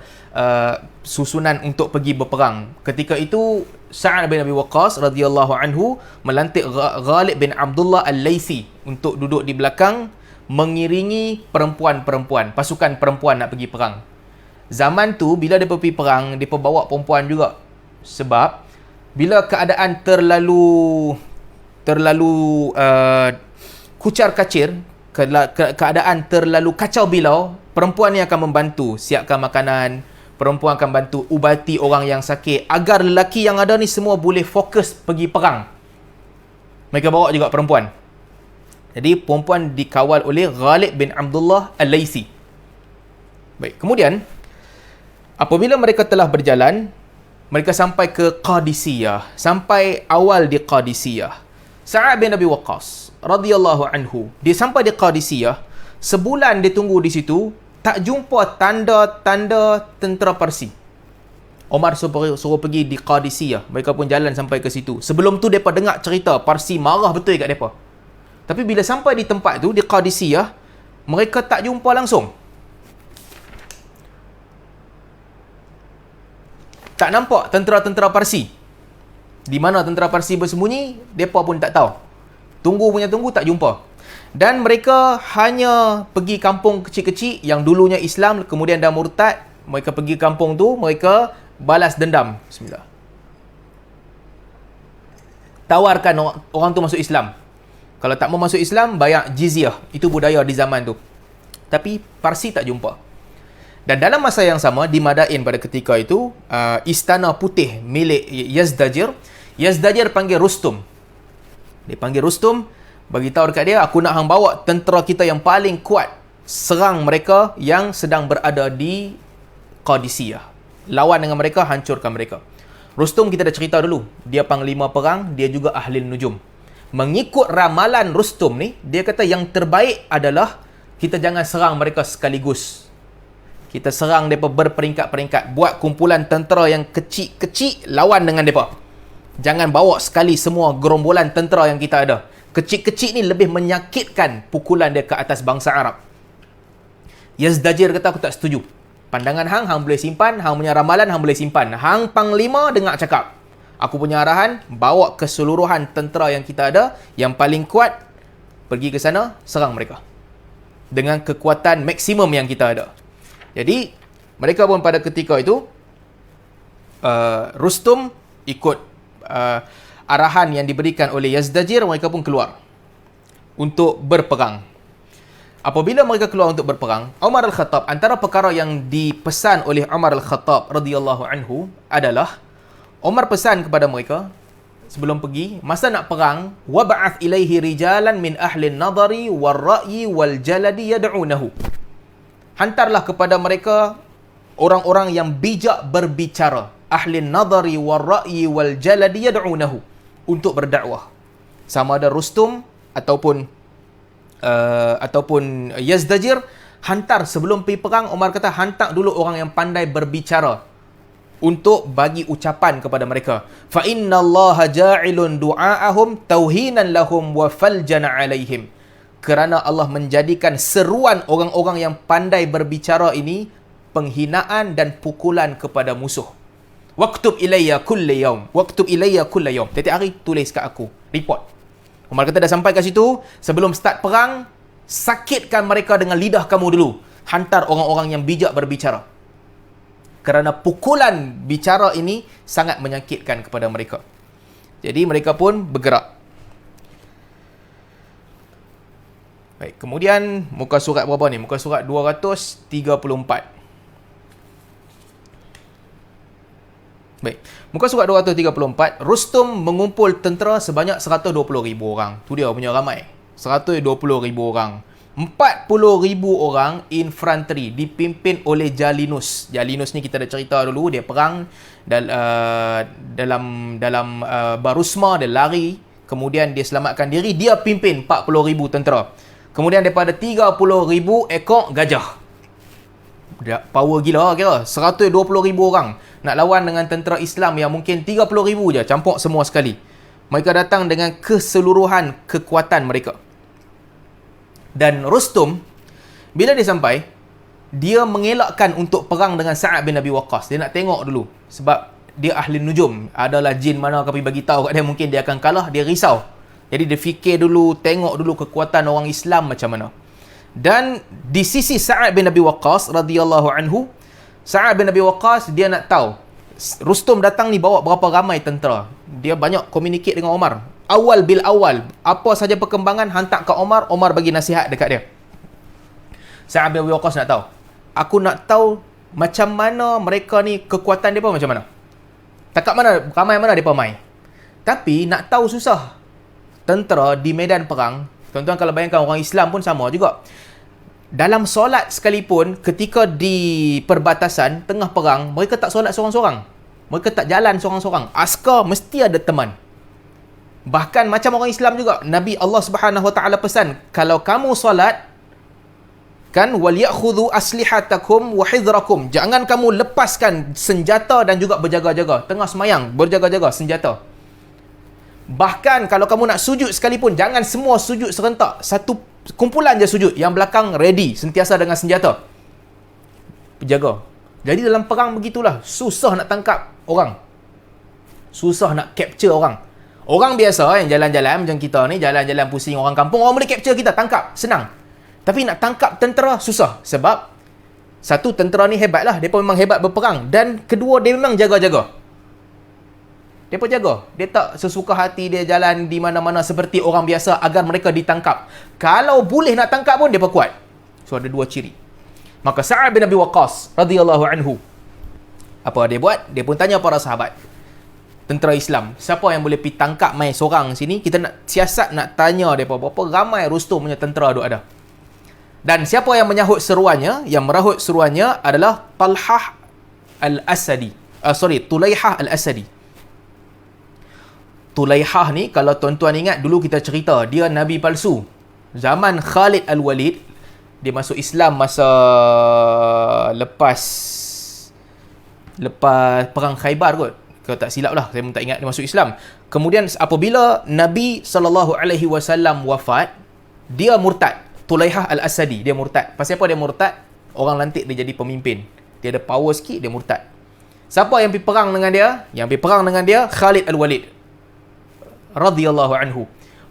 susunan untuk pergi berperang. Ketika itu Sa'ad bin Abi Waqqas radhiyallahu anhu melantik Ghalib bin Abdullah Al-Laythi untuk duduk di belakang mengiringi perempuan-perempuan, pasukan perempuan nak pergi perang. Zaman tu bila dia pergi perang, dia bawa perempuan juga. Sebab bila keadaan terlalu kucar-kacir, keadaan terlalu kacau bilau, perempuan ni akan membantu siapkan makanan, perempuan akan bantu ubati orang yang sakit, agar lelaki yang ada ni semua boleh fokus pergi perang. Mereka bawa juga perempuan. Jadi perempuan dikawal oleh Ghalib bin Abdullah Al-Laythi. Baik, kemudian apabila mereka telah berjalan, mereka sampai ke Qadisiyah, sampai awal di Qadisiyah. Sa'ad bin Abi Waqqas radhiyallahu anhu, dia sampai di Qadisiyah, sebulan dia tunggu di situ, tak jumpa tanda-tanda tentera Parsi. Omar suruh pergi di Qadisiyah. Mereka pun jalan sampai ke situ. Sebelum tu mereka dengar cerita Parsi marah betul kat mereka. Tapi bila sampai di tempat tu, di Qadisiyah, mereka tak jumpa langsung. Tak nampak tentera-tentera Parsi. Di mana tentera Parsi bersembunyi, mereka pun tak tahu. Tunggu tak jumpa. Dan mereka hanya pergi kampung kecil-kecil yang dulunya Islam, kemudian dah murtad. Mereka pergi kampung tu, mereka balas dendam. Bismillah. Tawarkan orang tu masuk Islam. Kalau tak mau masuk Islam, bayar jizyah. Itu budaya di zaman tu. Tapi Parsi tak jumpa. Dan dalam masa yang sama, di Madain pada ketika itu, istana putih milik Yazdajir panggil Rustum. Dia panggil Rustum, bagi tahu dekat dia, aku nak hang bawa tentera kita yang paling kuat serang mereka yang sedang berada di Qadisiyah. Lawan dengan mereka, hancurkan mereka. Rustum kita dah cerita dulu, dia panglima perang, dia juga ahli nujum. Mengikut ramalan Rustum ni, dia kata yang terbaik adalah kita jangan serang mereka sekaligus. Kita serang mereka berperingkat-peringkat, buat kumpulan tentera yang kecil-kecil lawan dengan mereka. Jangan bawa sekali semua gerombolan tentera yang kita ada. Kecil-kecil ni lebih menyakitkan pukulan dia ke atas bangsa Arab. Yazdajir kata, aku tak setuju. Pandangan hang boleh simpan. Hang punya ramalan, hang boleh simpan. Hang panglima dengar cakap. Aku punya arahan, bawa keseluruhan tentera yang kita ada, yang paling kuat, pergi ke sana, serang mereka. Dengan kekuatan maksimum yang kita ada. Jadi, mereka pun pada ketika itu, Rustum ikut arahan yang diberikan oleh Yazdajir, mereka pun keluar untuk berperang. Apabila mereka keluar untuk berperang, Umar Al-Khattab, antara perkara yang dipesan oleh Umar Al-Khattab radhiyallahu anhu adalah, Umar pesan kepada mereka sebelum pergi, masa nak perang, wab'ath ilaihi rijalan min ahli an-nadari war-ra'yi wal-jaladi yad'unahu. Hantarlah kepada mereka orang-orang yang bijak berbicara, ahli an-nadari war-ra'yi wal-jaladi yad'unahu, untuk berdakwah. Sama ada Rustum ataupun Yazdajir, hantar sebelum pergi perang. Umar kata, hantar dulu orang yang pandai berbicara untuk bagi ucapan kepada mereka. Fa innallaha ja'ilun du'aahum tauhinan lahum wa faljan 'alaihim. Kerana Allah menjadikan seruan orang-orang yang pandai berbicara ini penghinaan dan pukulan kepada musuh. Waktub ilayya kulli yaum. Waktub ilayya kulli yaum. Tiap hari tulis kat aku, report. Umar kata, dah sampai kat situ, sebelum start perang, sakitkan mereka dengan lidah kamu dulu. Hantar orang-orang yang bijak berbicara. Kerana pukulan bicara ini sangat menyakitkan kepada mereka. Jadi mereka pun bergerak. Baik, kemudian muka surat berapa ni? Muka surat 234. Baik, muka surat 234, Rustum mengumpul tentera sebanyak 120,000 orang. Tu dia punya ramai. 120,000 orang. 40,000 orang infanteri dipimpin oleh Jalinus. Jalinus ni kita dah cerita dulu, dia perang dalam Barusma, dia lari, kemudian dia selamatkan diri, dia pimpin 40,000 tentera. Kemudian daripada 30,000 ekor gajah. Power gila kira. 120,000 orang nak lawan dengan tentera Islam yang mungkin 30,000 je, campur semua sekali. Mereka datang dengan keseluruhan kekuatan mereka. Dan Rustum, bila dia sampai, dia mengelakkan untuk perang dengan Sa'ad bin Abi Waqqas. Dia nak tengok dulu. Sebab dia ahli nujum. Adalah jin mana kami bagi tahu kat dia, mungkin dia akan kalah. Dia risau. Jadi dia fikir dulu, tengok dulu kekuatan orang Islam macam mana. Dan di sisi Sa'ad bin Abi Waqqas radhiyallahu anhu, Sa'ad bin Abi Waqqas, dia nak tahu Rustum datang ni bawa berapa ramai tentera. Dia banyak communicate dengan Umar. Awal bil awal, apa saja perkembangan hantar ke Umar, Umar bagi nasihat dekat dia. Sa'ad bin Abi Waqqas nak tahu. Aku nak tahu macam mana mereka ni, kekuatan dia macam mana. Takat mana, ramai mana mereka main. Tapi nak tahu susah. Tentera di medan perang, tuan-tuan kalau bayangkan orang Islam pun sama juga. Dalam solat sekalipun, ketika di perbatasan, tengah perang, mereka tak solat seorang-seorang. Mereka tak jalan seorang-seorang. Askar mesti ada teman. Bahkan macam orang Islam juga, Nabi Allah Subhanahu Wa Taala pesan, kalau kamu solat, kan, walyakhudhu aslihatakum wa hidrakum, jangan kamu lepaskan senjata dan juga berjaga-jaga. Tengah semayang, berjaga-jaga senjata. Bahkan kalau kamu nak sujud sekalipun, jangan semua sujud serentak. Satu kumpulan je sujud, yang belakang ready, sentiasa dengan senjata. Berjaga. Jadi dalam perang begitulah, susah nak tangkap orang. Susah nak capture orang. Orang biasa yang jalan-jalan macam kita ni, jalan-jalan pusing orang kampung, orang boleh capture kita, tangkap, senang. Tapi nak tangkap tentera susah. Sebab satu, tentera ni hebat lah, mereka memang hebat berperang. Dan kedua, dia memang jaga-jaga. Dia jaga. Dia tak sesuka hati dia jalan di mana-mana seperti orang biasa agar mereka ditangkap. Kalau boleh nak tangkap pun, dia kuat. So ada dua ciri. Maka Sa'ad bin Abi Waqqas radhiyallahu anhu, apa dia buat? Dia pun tanya para sahabat, tentera Islam, siapa yang boleh pergi tangkap mai seorang sini? Kita nak siasat, nak tanya mereka berapa ramai Rustum punya tentera tu ada. Dan siapa yang menyahut seruannya, yang merahut seruannya adalah Talhah Al-Asadi. Tulaihah Al-Asadi. Tulaihah ni, kalau tuan-tuan ingat, dulu kita cerita, dia Nabi palsu. Zaman Khalid Al-Walid, dia masuk Islam masa lepas perang Khaybar kot. kalau tak silap lah, saya pun tak ingat dia masuk Islam. Kemudian apabila Nabi SAW wafat, dia murtad. Tulaihah Al-Asadi, dia murtad. Pasal apa dia murtad? Orang lantik dia jadi pemimpin. Dia ada power sikit, dia murtad. Siapa yang pergi perang dengan dia? Yang pergi perang dengan dia, Khalid Al-Walid radhiyallahu anhu.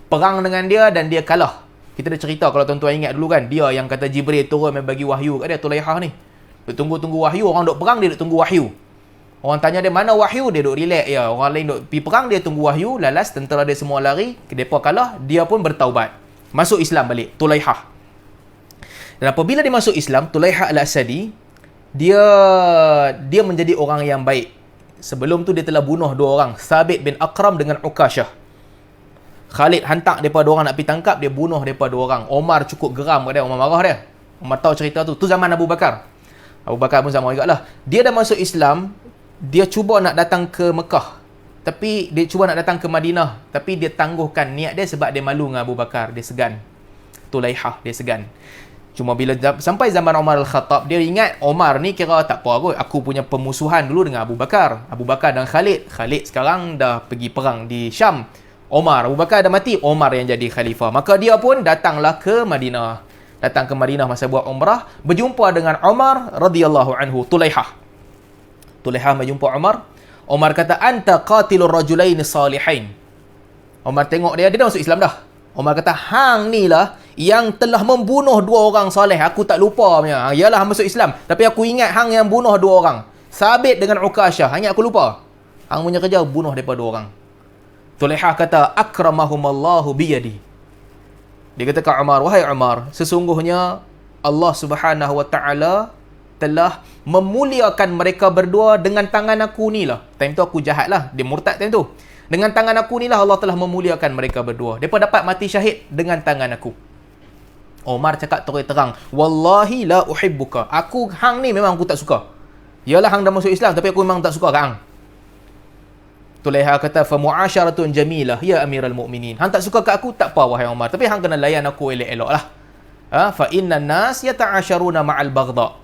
Perang dengan dia dan dia kalah. Kita dah cerita, kalau tuan-tuan ingat dulu kan, dia yang kata Jibril turun bagi wahyu kat dia, Tulaihah ni. Dia tunggu-tunggu wahyu, orang duk perang, dia duk tunggu wahyu. Orang tanya dia mana wahyu, dia duk relax ya. Orang lain duk pergi perang, dia tunggu wahyu. Lalas tentera dia semua lari, depa kalah, dia pun bertaubat. Masuk Islam balik, Tulaihah. Dan apabila dia masuk Islam, Tulaihah Al-Asadi, dia menjadi orang yang baik. Sebelum tu dia telah bunuh 2 orang, Thabit bin Aqram dengan Ukashah. Khalid hantar mereka 2 orang nak pergi tangkap, dia bunuh mereka 2 orang. Omar cukup geram kat dia, Omar marah dia. Omar tahu cerita tu. Tu zaman Abu Bakar. Abu Bakar pun sama juga lah. Dia dah masuk Islam, dia cuba nak datang ke Mekah. Tapi dia cuba nak datang ke Madinah, tapi dia tangguhkan niat dia sebab dia malu dengan Abu Bakar, dia segan. Tulaihah, dia segan. Cuma bila sampai zaman Umar Al-Khattab, dia ingat Omar ni kira tak apa kot. Aku punya pemusuhan dulu dengan Abu Bakar. Abu Bakar dan Khalid. Khalid sekarang dah pergi perang di Syam. Abu Bakar dah mati, Omar yang jadi khalifah. Maka dia pun datanglah ke Madinah. Datang ke Madinah masa buat umrah, berjumpa dengan Umar radhiyallahu anhu, Tulaihah. Tulaihah berjumpa Umar. Umar kata, anta qatilur rajulaini salihain. Umar tengok dia dah masuk Islam dah. Umar kata, hang ni lah yang telah membunuh 2 orang soleh. Aku tak lupa punya. Yalah, hang masuk Islam, tapi aku ingat hang yang bunuh 2 orang. Thabit dengan Ukashah, hanya aku lupa. Hang punya kerja bunuh daripada 2 orang. Tulaihah kata, akramahumallahu biyadi. Dia kata ke Umar, wahai Umar, sesungguhnya Allah Subhanahu wa taala telah memuliakan mereka berdua dengan tangan aku ni lah. Time tu aku jahat lah, dia murtad time tu. Dengan tangan aku ni lah Allah telah memuliakan mereka berdua. Mereka dapat mati syahid dengan tangan aku. Umar cakap terang, wallahi la uhibbuka. Hang ni memang aku tak suka. Yalah, hang dah masuk Islam, tapi aku memang tak suka kat hang. Tulaihah kata, fa mu'asyaratun jamilah ya Amirul Mukminin. Hang tak suka kat aku, tak apa wahai Umar, tapi hang kena layan aku elok-elok lah. Fa innan nas yata'asyaruna ma'al baghdha.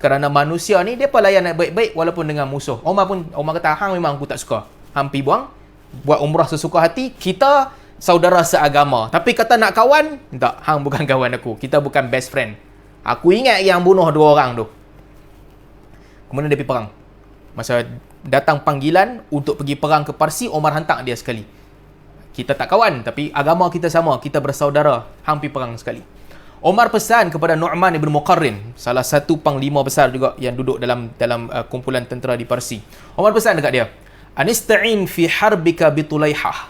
Kerana manusia ni depa layan baik-baik walaupun dengan musuh. Umar kata, hang memang aku tak suka. Hang pi buang, buat umrah sesuka hati, kita saudara seagama. Tapi kata nak kawan, tak, hang bukan kawan aku. Kita bukan best friend. Aku ingat yang bunuh 2 orang tu. Kemudian dia pergi perang. Masa datang panggilan untuk pergi perang ke Parsi, Umar hantar dia sekali. Kita tak kawan, tapi agama kita sama, kita bersaudara. Hang pergi perang sekali. Umar pesan kepada Nu'man ibn Muqarrin, salah satu panglima besar juga yang duduk dalam kumpulan tentera di Parsi. Umar pesan dekat dia, anista'in fi harbika bi Tulaihah.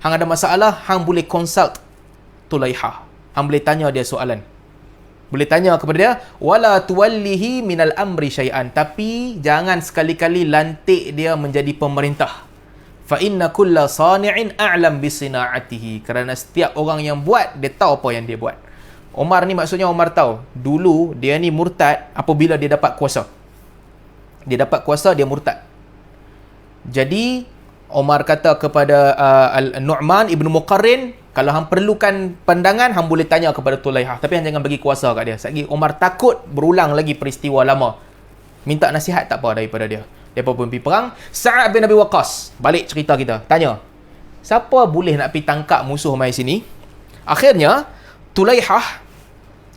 Hang ada masalah, hang boleh consult Tulaihah. Hang boleh tanya dia soalan. Boleh tanya kepada dia, wala tuwallihi minal amri syai'an. Tapi jangan sekali-kali lantik dia menjadi pemerintah. Fa inna kulla sani'in a'lam bi sina'atihi. Kerana setiap orang yang buat, dia tahu apa yang dia buat. Umar ni maksudnya Umar tahu, dulu dia ni murtad apabila dia dapat kuasa. Dia dapat kuasa, dia murtad. Jadi Umar kata kepada Nu'man ibn Muqarrin, kalau hang perlukan pandangan, hang boleh tanya kepada Tulaihah, tapi hang jangan bagi kuasa kat dia. Sekali Umar takut berulang lagi peristiwa lama. Minta nasihat tak apa daripada dia. Dia pun pergi perang. Sa'ad bin Abi Waqqas, balik cerita kita, tanya, siapa boleh nak pergi tangkap musuh mai sini? Akhirnya Tulaihah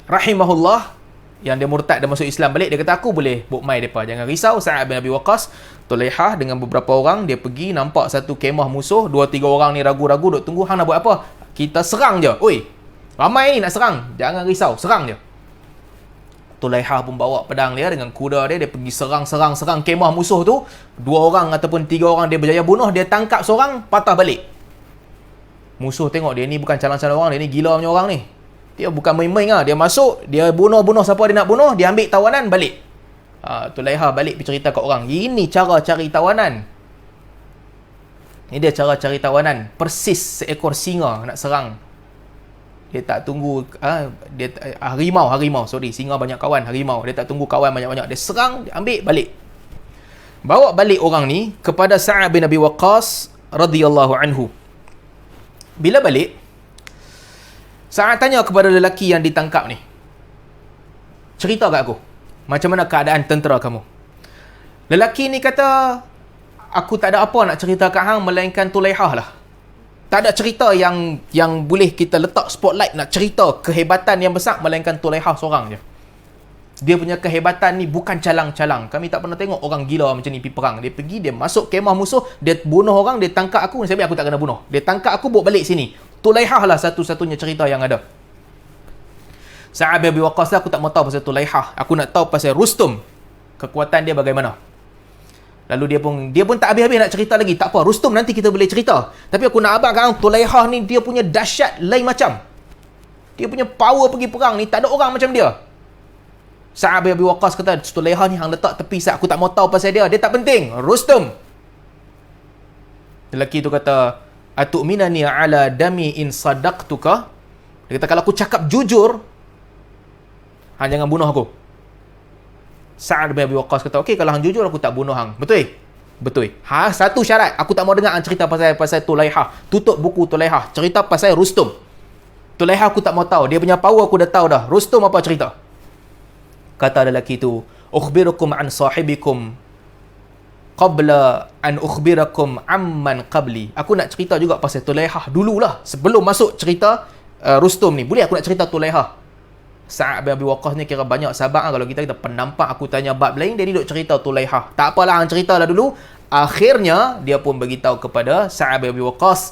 rahimahullah, yang dia murtad dan masuk Islam balik, dia kata, aku boleh buat mai depa, jangan risau. Sa'ad bin Abi Waqqas, Tulaihah dengan beberapa orang, dia pergi nampak satu kemah musuh, 2-3 orang ni ragu-ragu duk tunggu. Hang nak buat apa? Kita serang je. Oi, ramai ni nak serang, jangan risau, serang je. Tulaihah pun bawa pedang dia dengan kuda dia, dia pergi serang kemah musuh tu. 2 orang ataupun 3 orang dia berjaya bunuh, dia tangkap seorang, patah balik. Musuh tengok dia ni bukan calon-calon orang, dia ni gila punya orang ni. Dia bukan main-main lah. Dia masuk, dia bunuh siapa dia nak bunuh, dia ambil tawanan, balik. Tulaihah balik pergi cerita kat orang. Ini cara cari tawanan. Ini dia cara cari tawanan. Persis seekor singa nak serang. Dia tak tunggu harimau, sorry, singa banyak kawan, harimau. Dia tak tunggu kawan banyak-banyak. Dia serang, dia ambil, balik. Bawa balik orang ni kepada Sa'ad bin Abi Waqqas radhiyallahu anhu. Bila balik, Sa'ad tanya kepada lelaki yang ditangkap ni, cerita kat aku, macam mana keadaan tentera kamu? Lelaki ni kata, aku tak ada apa nak cerita kat hang melainkan Tulaihah lah. Tak ada cerita yang boleh kita letak spotlight nak cerita kehebatan yang besar melainkan Tulaihah seorang je. Dia punya kehebatan ni bukan calang-calang. Kami tak pernah tengok orang gila macam ni pergi perang. Dia pergi, dia masuk kemah musuh, dia bunuh orang, dia tangkap aku, nasib baik aku tak kena bunuh. Dia tangkap aku, bawa balik sini. Tulaihah lah satu-satunya cerita yang ada. Sa'ad bin Abi Waqqas aku tak mau tahu pasal Tulaihah. Aku nak tahu pasal Rustum. Kekuatan dia bagaimana. Lalu dia pun tak habis-habis nak cerita lagi. Tak apa, Rustum nanti kita boleh cerita. Tapi aku nak abang sekarang, Tulaihah ni dia punya dahsyat lain macam. Dia punya power pergi perang ni, tak ada orang macam dia. Sa'ad bin Abi Waqqas kata, Tulaihah ni hang letak tepi Sa'ad, aku tak mau tahu pasal dia. Dia tak penting. Rustum. Lelaki tu kata, atu'minani ala dami in sadaqtuka. Dia kata, kalau aku cakap jujur, hang jangan bunuh aku. Sa'ad bin Abi Waqqas kata, okey, kalau hang jujur aku tak bunuh hang. Betul? Betul. Satu syarat, aku tak mau dengar hang cerita pasal Tulaihah. Tutup buku Tulaihah. Cerita pasal Rustum. Tulaihah aku tak mau tahu. Dia punya power aku dah tahu dah. Rustum apa cerita? Kata lelaki tu, ukhbirukum an sahibikum qabla an ukhbirakum amman qabli. Aku nak cerita juga pasal Tulaihah dululah. Sebelum masuk cerita Rustum ni. Boleh aku nak cerita Tulaihah? Sa'ad bin Abi Waqqas ni kira banyak sahabat kalau kita penampak aku tanya bab lain, dia ni duk cerita Tulaihah. Tak apalah, hang ceritalah dulu. Akhirnya dia pun beritahu kepada Sa'ad bin Abi Waqqas,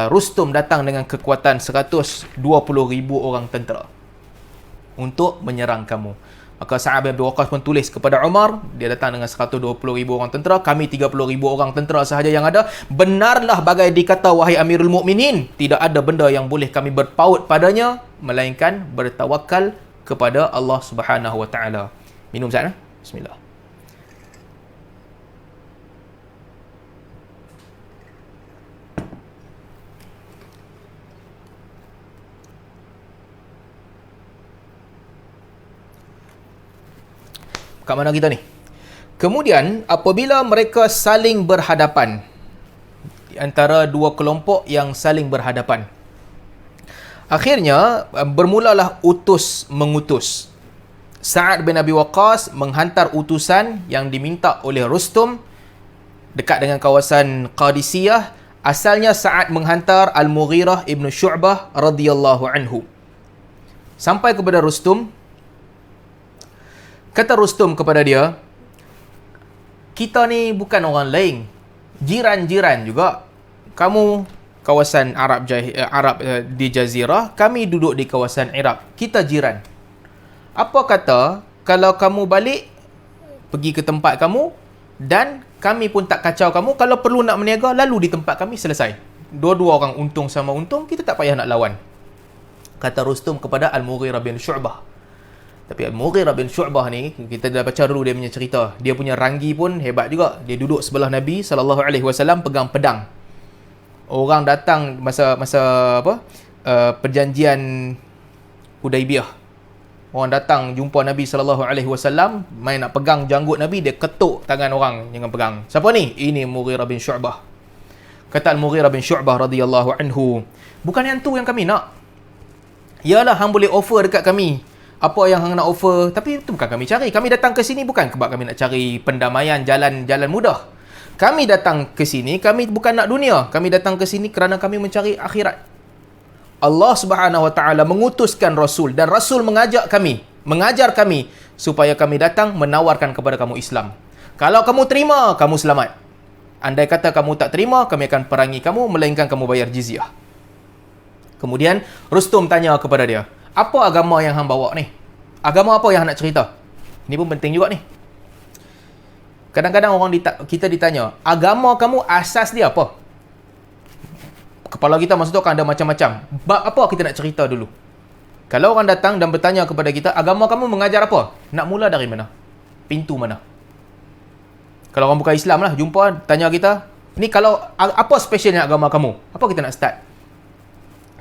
Rustum datang dengan kekuatan 120,000 orang tentera untuk menyerang kamu. Maka Sa'ad bin Abi Waqqas pun tulis kepada Umar, dia datang dengan 120,000 orang tentera, kami 30,000 orang tentera sahaja yang ada. Benarlah bagai dikata wahai Amirul Mukminin, tidak ada benda yang boleh kami berpaut padanya melainkan bertawakal kepada Allah Subhanahu wa taala. Minum Sa'ad. Bismillah. Kat mana kita ni? Kemudian apabila mereka saling berhadapan, antara dua kelompok yang saling berhadapan, akhirnya bermulalah utus mengutus. Sa'ad bin Abi Waqqas menghantar utusan yang diminta oleh Rustum dekat dengan kawasan Qadisiyah. Asalnya Sa'ad menghantar Al-Mughirah ibn Syu'bah radhiyallahu anhu. Sampai kepada Rustum. Kata Rustum kepada dia, kita ni bukan orang lain, jiran-jiran juga. Kamu kawasan Arab di Jazirah, kami duduk di kawasan Iraq. Kita jiran. Apa kata kalau kamu balik pergi ke tempat kamu dan kami pun tak kacau kamu, kalau perlu nak berniaga lalu di tempat kami, selesai. Dua-dua orang untung sama untung, kita tak payah nak lawan. Kata Rustum kepada Al-Mughirah bin Syu'bah. Tapi Al-Mughirah bin Syu'bah ni, kita dah baca dulu dia punya cerita. Dia punya ranggi pun hebat juga. Dia duduk sebelah Nabi SAW pegang pedang. Orang datang masa perjanjian Hudaibiyah. Orang datang jumpa Nabi SAW, main nak pegang janggut Nabi, dia ketuk tangan orang jangan pegang. Siapa ni? Ini Mughirah bin Syu'bah. Kata Al-Mughirah bin Syu'bah radhiyallahu anhu, bukan yang tu yang kami nak. Yalah, hang boleh offer dekat kami apa yang hang nak offer, tapi itu bukan kami cari. Kami datang ke sini bukan sebab kami nak cari pendamaian, jalan mudah. Kami datang ke sini, kami bukan nak dunia. Kami datang ke sini kerana kami mencari akhirat. Allah Subhanahu wa taala mengutuskan rasul dan rasul mengajar kami supaya kami datang menawarkan kepada kamu Islam. Kalau kamu terima, kamu selamat. Andai kata kamu tak terima, kami akan perangi kamu melainkan kamu bayar jizyah. Kemudian Rustum tanya kepada dia, apa agama yang hang bawa ni? Agama apa yang hang nak cerita? Ini pun penting juga ni. Kadang-kadang kita ditanya, agama kamu asas dia apa? Kepala kita masa tu akan ada macam-macam. Bab apa kita nak cerita dulu? Kalau orang datang dan bertanya kepada kita, agama kamu mengajar apa? Nak mula dari mana? Pintu mana? Kalau orang bukan Islam lah, jumpa, tanya kita, ni kalau apa specialnya agama kamu? Apa kita nak start?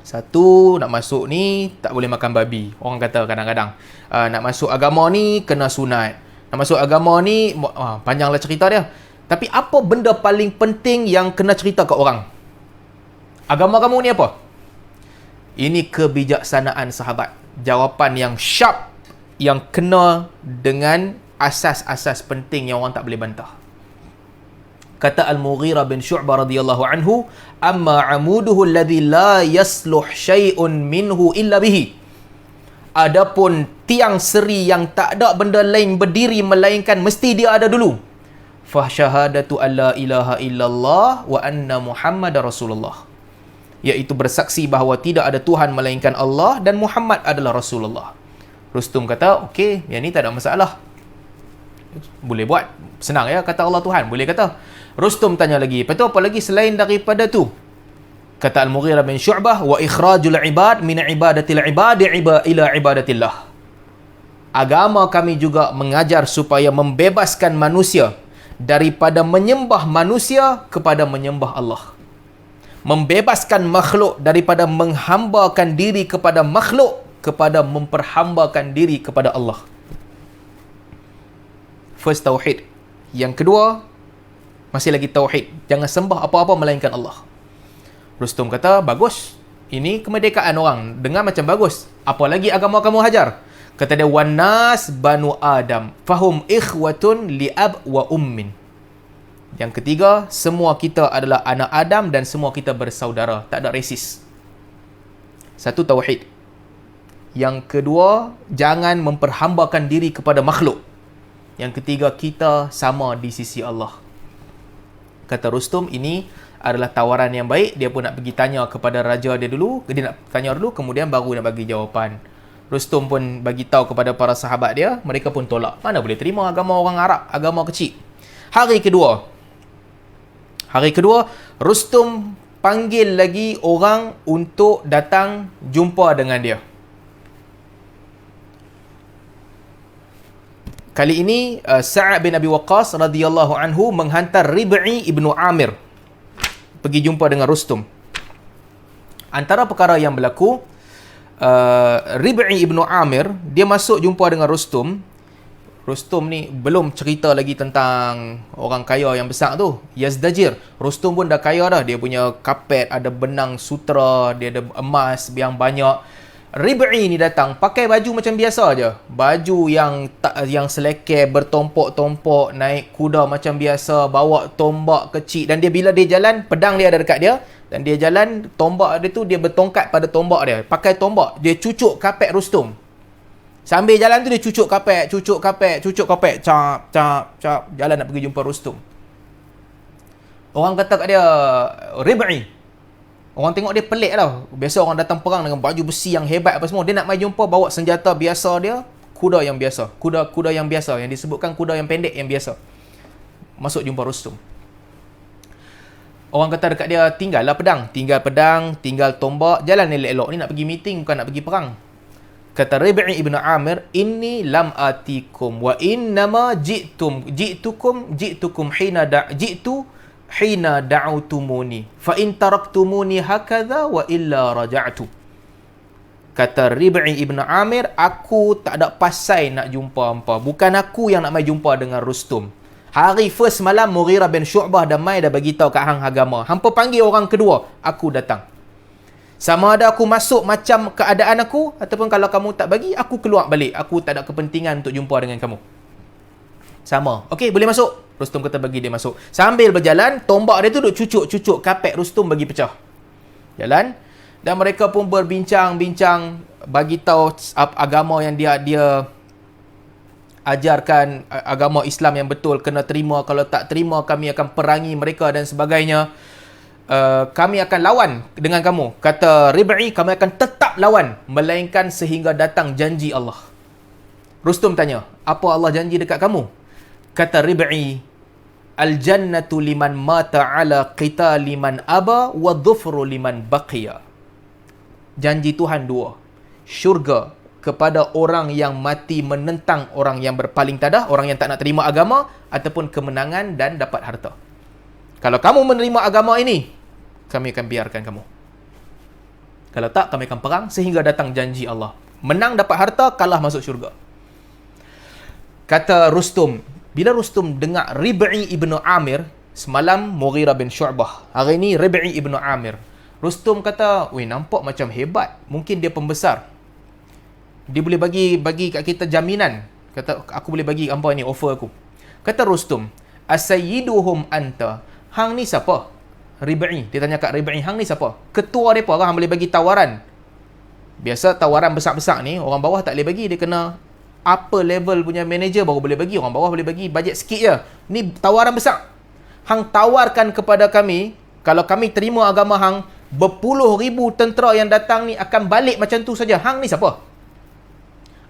Satu, nak masuk ni tak boleh makan babi. Orang kata kadang-kadang nak masuk agama ni kena sunat. Nak masuk agama ni panjanglah cerita dia. Tapi apa benda paling penting yang kena cerita ke orang? Agama kamu ni apa? Ini kebijaksanaan sahabat. Jawapan yang sharp, yang kena dengan asas-asas penting yang orang tak boleh bantah. Kata Al-Mughirah bin Syu'bah radhiyallahu anhu, amma amuduhu alladhi la yasluh syai'un minhu illa bihi. Adapun tiang seri yang tak ada benda lain berdiri melainkan mesti dia ada dulu. Fa syahadatu alla ilaha illallah wa anna Muhammadar Rasulullah. Iaitu bersaksi bahawa tidak ada Tuhan melainkan Allah dan Muhammad adalah Rasulullah. Rustum kata, okey, yang ni tak ada masalah. Boleh buat. Senang ya, kata Allah Tuhan. Boleh kata. Rustum tanya lagi, lepas tu apa lagi selain daripada tu? Kata Al-Mughirah bin Syu'bah, wa ikhrajul ibad min ibadatil ibadi ila ibadatillah. Agama kami juga mengajar supaya membebaskan manusia daripada menyembah manusia kepada menyembah Allah. Membebaskan makhluk daripada menghambakan diri kepada makhluk kepada memperhambakan diri kepada Allah. First tauhid. Yang kedua, masih lagi tauhid. Jangan sembah apa-apa melainkan Allah. Rustum kata, bagus. Ini kemerdekaan orang. Dengar macam bagus. Apa lagi agama kamu hajar? Kata dia, wanas banu Adam fahum ikhwatun li'ab wa ummin. Yang ketiga, semua kita adalah anak Adam dan semua kita bersaudara. Tak ada resis. Satu, tauhid. Yang kedua, jangan memperhambakan diri kepada makhluk. Yang ketiga, kita sama di sisi Allah. Kata Rustum, ini adalah tawaran yang baik. Dia pun nak pergi tanya kepada raja dia dulu. Dia nak tanya dulu, kemudian baru nak bagi jawapan. Rustum pun bagi tahu kepada para sahabat dia. Mereka pun tolak. Mana boleh terima agama orang Arab, agama kecil. Hari kedua, Rustum panggil lagi orang untuk datang jumpa dengan dia. Kali ini Sa'ad bin Abi Waqqas radhiyallahu anhu menghantar Rib'i ibnu Amir pergi jumpa dengan Rustum. Antara perkara yang berlaku, Rib'i ibnu Amir dia masuk jumpa dengan Rustum. Rustum ni belum cerita lagi tentang orang kaya yang besar tu, Yazdajir. Rustum pun dah kaya dah. Dia punya kapet, ada benang sutra, dia ada emas yang banyak. Rib'i ni datang pakai baju macam biasa aja. Baju yang selekeh, bertompok-tompok, naik kuda macam biasa, bawa tombak kecil. Dan dia bila dia jalan, pedang dia ada dekat dia. Dan dia jalan, tombak dia tu dia bertongkat pada tombak dia. Pakai tombak, dia cucuk kapet Rustum. Sambil jalan tu dia cucuk kapet. Cap. Jalan nak pergi jumpa Rustum. Orang kata kat dia, Rib'i. Orang tengok dia pelik tau. Biasa orang datang perang dengan baju besi yang hebat apa semua. Dia nak mai jumpa bawa senjata biasa dia, kuda yang biasa. Kuda yang biasa, yang disebutkan kuda yang pendek yang biasa. Masuk jumpa Rustum. Orang kata dekat dia, tinggallah pedang. Tinggal tombak. Jalan elok-elok. Ni nak pergi meeting, bukan nak pergi perang. Kata Rib'i ibn Amir, inni lam atikum wa innama ji'tukum hina da'utumuni fa in taraktumuni hakadha wa illa raja'tu. Kata Rib'i ibn Amir, aku tak ada pasal nak jumpa hampa. Bukan aku yang nak mai jumpa dengan Rustum. Hari first malam Mughirah bin Syu'bah dah mai dah bagi tahu kat hang agama. Hampa panggil orang kedua, aku datang. Sama ada aku masuk macam keadaan aku, ataupun kalau kamu tak bagi, aku keluar balik. Aku tak ada kepentingan untuk jumpa dengan kamu. Sama. Okey, boleh masuk. Rustum kata bagi dia masuk. Sambil berjalan, tombak dia tu duk cucuk kapet Rustum bagi pecah. Jalan. Dan mereka pun berbincang-bincang, bagi tahu agama yang dia ajarkan, agama Islam yang betul, kena terima. Kalau tak terima, kami akan perangi mereka dan sebagainya. Kami akan lawan dengan kamu. Kata Rib'i, kami akan tetap lawan melainkan sehingga datang janji Allah. Rustum tanya, apa Allah janji dekat kamu? Kata Rib'i, al-jannatu liman mata ala qitali man aba wa dhufru liman baqiya. Janji Tuhan dua. Syurga kepada orang yang mati menentang orang yang berpaling tadah, orang yang tak nak terima agama, ataupun kemenangan dan dapat harta. Kalau kamu menerima agama ini, kami akan biarkan kamu. Kalau tak, kami akan perang sehingga datang janji Allah. Menang dapat harta, kalah masuk syurga. Kata Rustum, bila Rustum dengar Rib'i ibn Amir, semalam Mughirah bin Syu'bah, hari ni Rib'i ibn Amir. Rustum kata, weh, nampak macam hebat. Mungkin dia pembesar. Dia boleh bagi kat kita jaminan. Kata, aku boleh bagi hampa ni, offer aku. Kata Rustum, asayyiduhum anta hang ni siapa? Rib'i. Dia tanya kat Rib'i, hang ni siapa? Ketua mereka hang boleh bagi tawaran. Biasa tawaran besar-besar ni, orang bawah tak boleh bagi. Dia kena upper level punya manager baru boleh bagi. Orang bawah boleh bagi bajet sikit je. Ni tawaran besar. Hang tawarkan kepada kami, kalau kami terima agama hang, berpuluh ribu tentera yang datang ni akan balik macam tu saja. Hang ni siapa?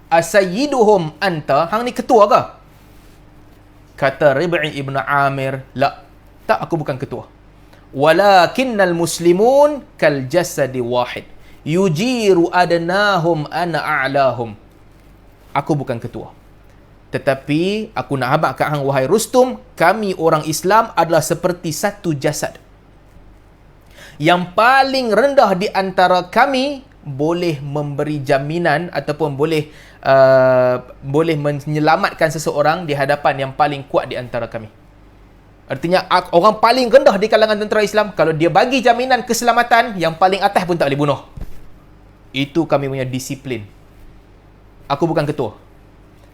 Asayyiduhum anta? Hang ni ketua ke? Kata Rib'i ibn Amir, la, tak, aku bukan ketua. Walakinnal muslimun kal jasadi wahid. Yujiru adnahum ana a'lahum. Aku bukan ketua. Tetapi aku nak habaq kat hang wahai Rustum, kami orang Islam adalah seperti satu jasad. Yang paling rendah di antara kami boleh memberi jaminan ataupun boleh menyelamatkan seseorang di hadapan yang paling kuat di antara kami. Artinya orang paling rendah di kalangan tentera Islam, kalau dia bagi jaminan keselamatan, yang paling atas pun tak boleh bunuh. Itu kami punya disiplin. Aku bukan ketua.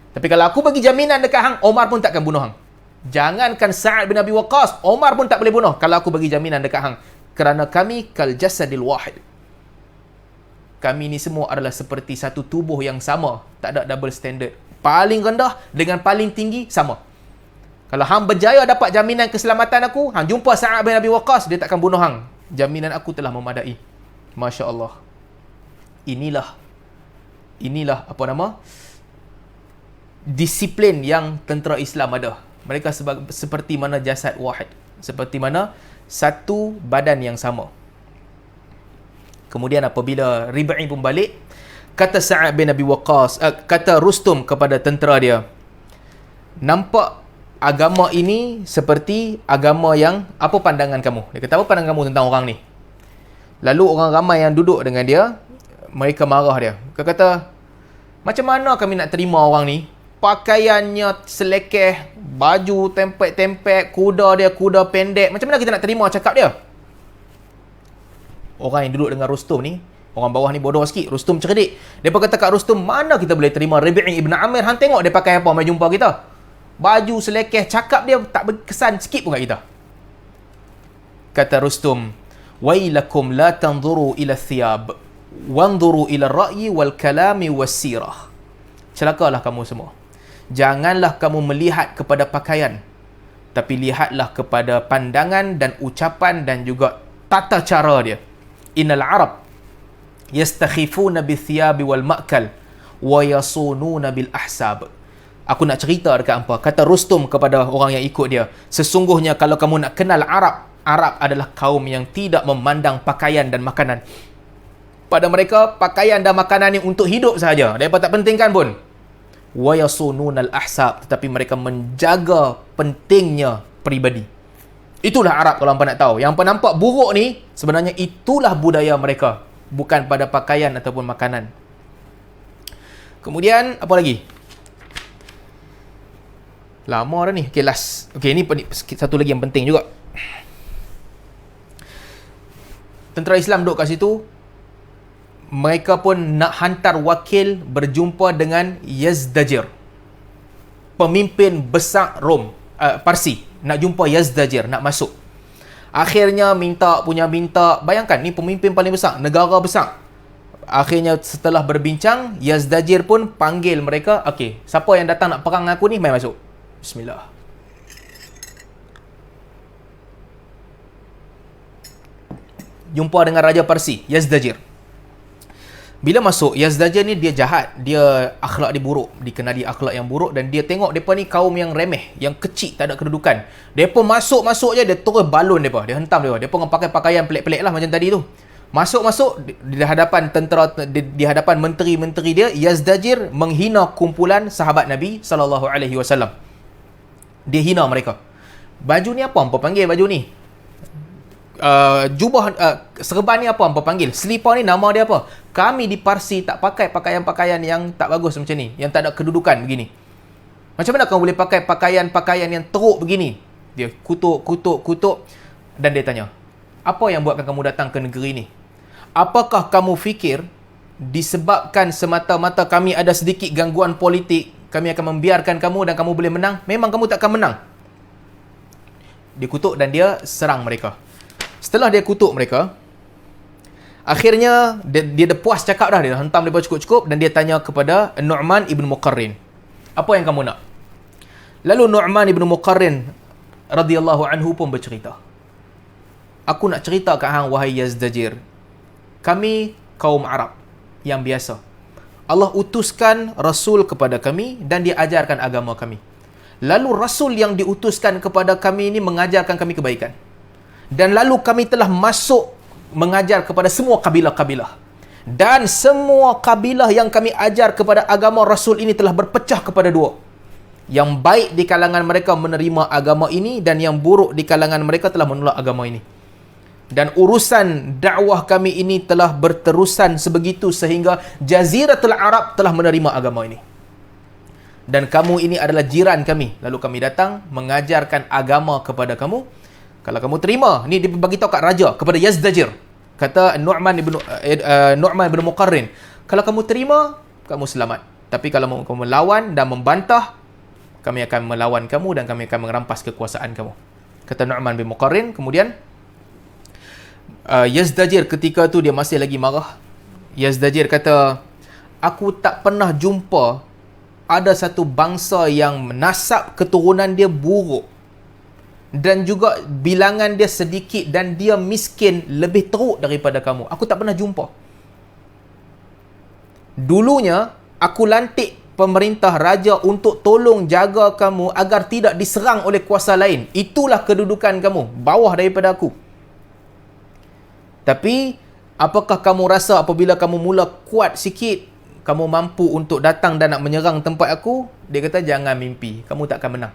Tapi kalau aku bagi jaminan dekat hang, Omar pun takkan bunuh hang. Jangankan Sa'ad bin Abi Waqqas, Omar pun tak boleh bunuh kalau aku bagi jaminan dekat hang. Kerana kami kal jasadil wahid. Kami ni semua adalah seperti satu tubuh yang sama. Tak ada double standard. Paling rendah dengan paling tinggi sama. Kalau hang berjaya dapat jaminan keselamatan aku, hang jumpa Sa'ad bin Abi Waqqas, dia takkan bunuh hang. Jaminan aku telah memadai. Masya Allah. Inilah disiplin yang tentera Islam ada. Mereka seperti mana jasad wahid, seperti mana satu badan yang sama. Kemudian apabila Rib'i pun balik, kata Sa'ad bin Abi Waqqas, kata Rustum kepada tentera dia, nampak agama ini seperti agama yang, apa pandangan kamu? Dia kata, apa pandangan kamu tentang orang ni? Lalu orang ramai yang duduk dengan dia, mereka marah dia. Dia kata, macam mana kami nak terima orang ni? Pakaiannya selekeh, baju tempek-tempek, kuda dia kuda pendek. Macam mana kita nak terima cakap dia? Orang yang duduk dengan Rustum ni, orang bawah ni bodoh sikit. Rustum cerdik. Dia kata kat Rustum, mana kita boleh terima Rib'i ibn Amir? Hang tengok dia pakai apa, mai jumpa kita. Baju selekeh, cakap dia tak berkesan sikit pun kat kita. Kata Rustum, wailakum la tanzuru ila thiyab, wanzuru ila ra'yi wal kalami was sirah. Celakalah kamu semua. Janganlah kamu melihat kepada pakaian, tapi lihatlah kepada pandangan dan ucapan dan juga tata cara dia. Innal Arab yastakhifuna bithiyabi wal ma'kal wa yasununa bil ahsab. Aku nak cerita dekat hampa, kata Rustum kepada orang yang ikut dia, sesungguhnya kalau kamu nak kenal Arab, Arab adalah kaum yang tidak memandang pakaian dan makanan. Pada mereka, pakaian dan makanan ni untuk hidup sahaja. Mereka tak pentingkan pun. Wa yasununal ahsab, tetapi mereka menjaga pentingnya peribadi. Itulah Arab kalau hampa nak tahu. Yang hampa nampak buruk ni, sebenarnya itulah budaya mereka, bukan pada pakaian ataupun makanan. Kemudian apa lagi? Lama dah ni. Okay, last. Okay, ni satu lagi yang penting juga. Tentera Islam duduk kat situ, mereka pun nak hantar wakil berjumpa dengan Yazdajir, pemimpin besar Rom, Parsi. Nak jumpa Yazdajir, nak masuk. Akhirnya minta. Bayangkan, ni pemimpin paling besar, negara besar. Akhirnya setelah berbincang, Yazdajir pun panggil mereka. Okay, siapa yang datang nak perang aku ni, mai masuk. Bismillah. Jumpa dengan Raja Parsi, Yazdajir. Bila masuk, Yazdajir ni dia jahat, dia akhlak dia buruk, dikenali akhlak yang buruk, dan dia tengok mereka ni kaum yang remeh, yang kecil, tak ada kedudukan. Mereka masuk je, dia terus balon mereka, dia hentam mereka. Mereka pakai pakaian pelik-pelik lah macam tadi tu. Masuk di hadapan tentera, di hadapan menteri-menteri dia, Yazdajir menghina kumpulan sahabat Nabi SAW. Dia hina mereka. Baju ni apa hampa panggil baju ni? Jubah, serban ni apa hampa panggil? Selipar ni nama dia apa? Kami di Parsi tak pakai pakaian-pakaian yang tak bagus macam ni, yang tak ada kedudukan begini. Macam mana kamu boleh pakai pakaian-pakaian yang teruk begini? Dia kutuk, dan dia tanya, apa yang buatkan kamu datang ke negeri ni? Apakah kamu fikir disebabkan semata-mata kami ada sedikit gangguan politik, kami akan membiarkan kamu dan kamu boleh menang? Memang kamu tak akan menang. Dia kutuk dan dia serang mereka. Setelah dia kutuk mereka, akhirnya dia dah puas cakap dah. Dia hentam mereka cukup-cukup dan dia tanya kepada Nu'man ibn Muqarrin, apa yang kamu nak? Lalu Nu'man ibn Muqarrin radhiyallahu anhu pun bercerita, aku nak cerita kat hang wahai Yazdajir, kami kaum Arab yang biasa, Allah utuskan Rasul kepada kami dan dia ajarkan agama kami. Lalu Rasul yang diutuskan kepada kami ini mengajarkan kami kebaikan. Dan lalu kami telah masuk mengajar kepada semua kabilah-kabilah. Dan semua kabilah yang kami ajar kepada agama Rasul ini telah berpecah kepada dua. Yang baik di kalangan mereka menerima agama ini dan yang buruk di kalangan mereka telah menolak agama ini. Dan urusan dakwah kami ini telah berterusan sebegitu sehingga Jaziratul Arab telah menerima agama ini. Dan kamu ini adalah jiran kami. Lalu kami datang mengajarkan agama kepada kamu. Kalau kamu terima, ni dia bagi tahu kat raja, kepada Yazdajir. Kata Nu'man ibn Muqarrin, kalau kamu terima, kamu selamat. Tapi kalau kamu melawan dan membantah, kami akan melawan kamu dan kami akan merampas kekuasaan kamu. Kata Nu'man bin Muqarrin. Kemudian Yazdajir ketika tu dia masih lagi marah. Yazdajir kata, aku tak pernah jumpa ada satu bangsa yang nasab keturunan dia buruk dan juga bilangan dia sedikit dan dia miskin lebih teruk daripada kamu. Aku tak pernah jumpa. Dulunya aku lantik pemerintah raja untuk tolong jaga kamu agar tidak diserang oleh kuasa lain. Itulah kedudukan kamu, bawah daripada aku. Tapi apakah kamu rasa apabila kamu mula kuat sikit, kamu mampu untuk datang dan nak menyerang tempat aku? Dia kata, jangan mimpi, kamu tak akan menang.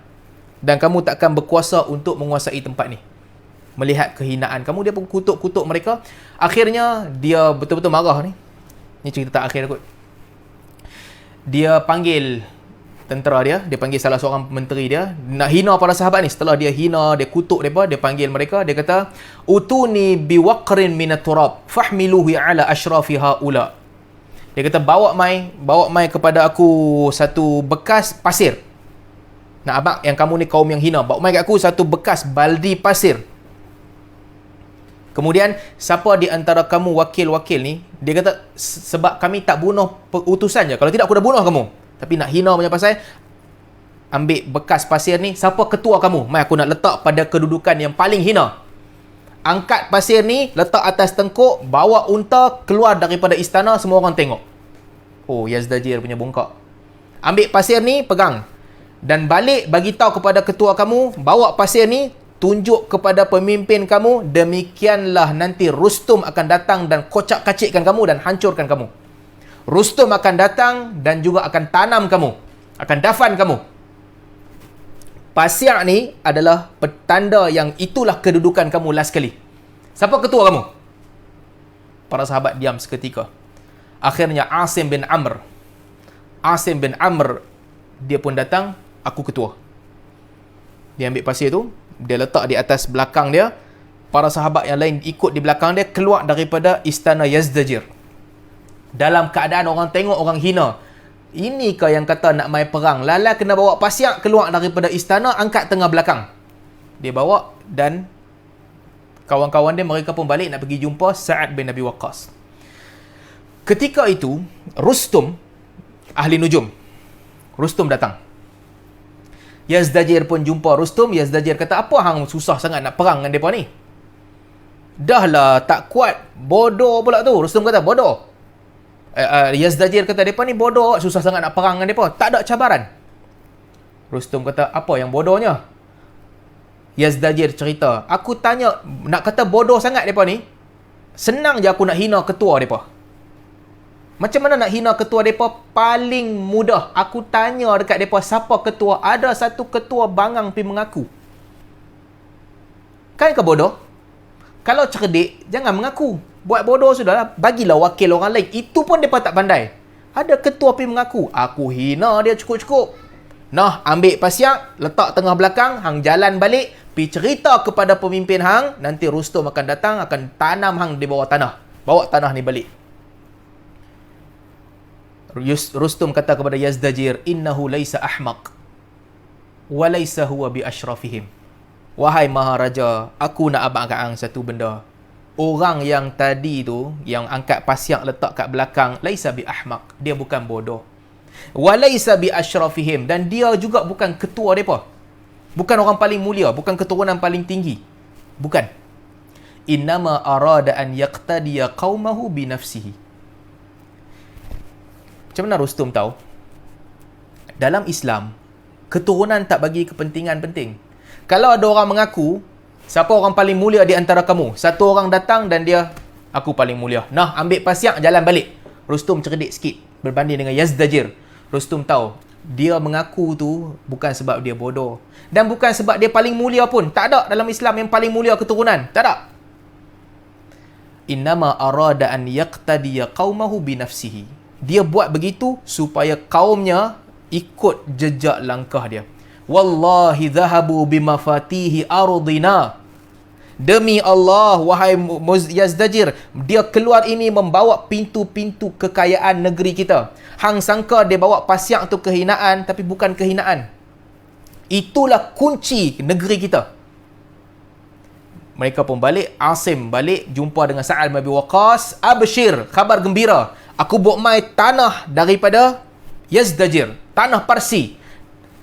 Dan kamu tak akan berkuasa untuk menguasai tempat ni. Melihat kehinaan kamu, dia pun kutuk-kutuk mereka. Akhirnya dia betul-betul marah ni. Ni cerita tak akhir kot. Dia panggil tentera dia panggil salah seorang menteri dia, nak hina para sahabat ni. Setelah dia hina, dia kutuk mereka, dia panggil mereka, dia kata, utuni biwaqrin minat turab fahmiluhi ala ashrafi haula. Dia kata, bawa mai kepada aku satu bekas pasir. Nak abang yang kamu ni kaum yang hina, bawa mai kat aku satu bekas baldi pasir. Kemudian siapa di antara kamu wakil-wakil ni, dia kata, sebab kami tak bunuh utusan je, kalau tidak aku dah bunuh kamu. Tapi nak hina punya pasal, ambil bekas pasir ni, siapa ketua kamu? Mai aku nak letak pada kedudukan yang paling hina. Angkat pasir ni, letak atas tengkuk, bawa unta keluar daripada istana, semua orang tengok. Oh, Yazdajir punya bongkak. Ambil pasir ni, pegang. Dan balik bagi tahu kepada ketua kamu, bawa pasir ni, tunjuk kepada pemimpin kamu, demikianlah nanti Rustum akan datang dan kocak-kacikkan kamu dan hancurkan kamu. Rustum akan datang dan juga akan tanam kamu, akan dafan kamu. Pasir ni adalah petanda yang itulah kedudukan kamu last kali. Siapa ketua kamu? Para sahabat diam seketika. Akhirnya Asim bin Amr, dia pun datang, aku ketua. Dia ambil pasir tu, dia letak di atas belakang dia. Para sahabat yang lain ikut di belakang dia, keluar daripada istana Yazdajir. Dalam keadaan orang tengok, orang hina. Inikah yang kata nak main perang? Lala kena bawa pasir keluar daripada istana, angkat tengah belakang. Dia bawa dan kawan-kawan dia, mereka pun balik nak pergi jumpa Sa'ad bin Abi Waqqas. Ketika itu, Rustum, ahli nujum, Rustum datang. Yazdajir pun jumpa Rustum. Yazdajir kata, apa hang susah sangat nak perang dengan mereka ni? Dah lah tak kuat, bodoh pula tu. Rustum kata, bodoh. Yazdajir kata, mereka ni bodoh, susah sangat nak perang dengan mereka, tak ada cabaran. Rustum kata, apa yang bodohnya? Yazdajir cerita, aku tanya, nak kata bodoh sangat mereka ni, senang je aku nak hina ketua mereka. Macam mana nak hina ketua mereka? Paling mudah, aku tanya dekat mereka, siapa ketua? Ada satu ketua bangang pergi mengaku. Kan ke bodoh? Kalau cerdik, jangan mengaku. Buat bodoh sudahlah, bagilah wakil orang lain. Itu pun mereka tak pandai. Ada ketua pergi mengaku, aku hina dia cukup-cukup. Nah, ambil pasir, letak tengah belakang, hang jalan balik, pergi cerita kepada pemimpin hang, nanti Rustum akan datang, akan tanam hang di bawah tanah. Bawa tanah ni balik. Rustum kata kepada Yazdajir, innahu laisa ahmaq wa laisa huwa bi ashrafihim. Wahai Maharaja, aku nak abang kat hang satu benda. Orang yang tadi tu, yang angkat pasiak letak kat belakang, laisa bi ahmaq, dia bukan bodoh. Wa laisa bi asyrafihim, dan dia juga bukan ketua depa. Bukan orang paling mulia, bukan keturunan paling tinggi. Bukan. Innama arada an yaqtadiya qaumahu bi nafsihi. Macam mana Rustum tahu? Dalam Islam, keturunan tak bagi kepentingan penting. Kalau ada orang mengaku, siapa orang paling mulia di antara kamu? Satu orang datang dan dia, aku paling mulia. Nah, ambil pasiak, jalan balik. Rustum cerdik sikit berbanding dengan Yazdajir. Rustum tahu, dia mengaku tu bukan sebab dia bodoh. Dan bukan sebab dia paling mulia pun. Tak ada dalam Islam yang paling mulia keturunan. Tak ada. Innama arada an yaqtadiya qaumahu bi nafsihi. Dia buat begitu supaya kaumnya ikut jejak langkah dia. Wallahi dhahabu bimafatihi ardina. Demi Allah, wahai Yazdajir, dia keluar ini membawa pintu-pintu kekayaan negeri kita. Hang sangka dia bawa pasiak tu kehinaan, tapi bukan kehinaan. Itulah kunci negeri kita. Mereka pun balik, Asim balik, jumpa dengan Sa'ad bin Abi Waqqas. Abshir, khabar gembira. Aku bawa mai tanah daripada Yazdajir, tanah Parsi.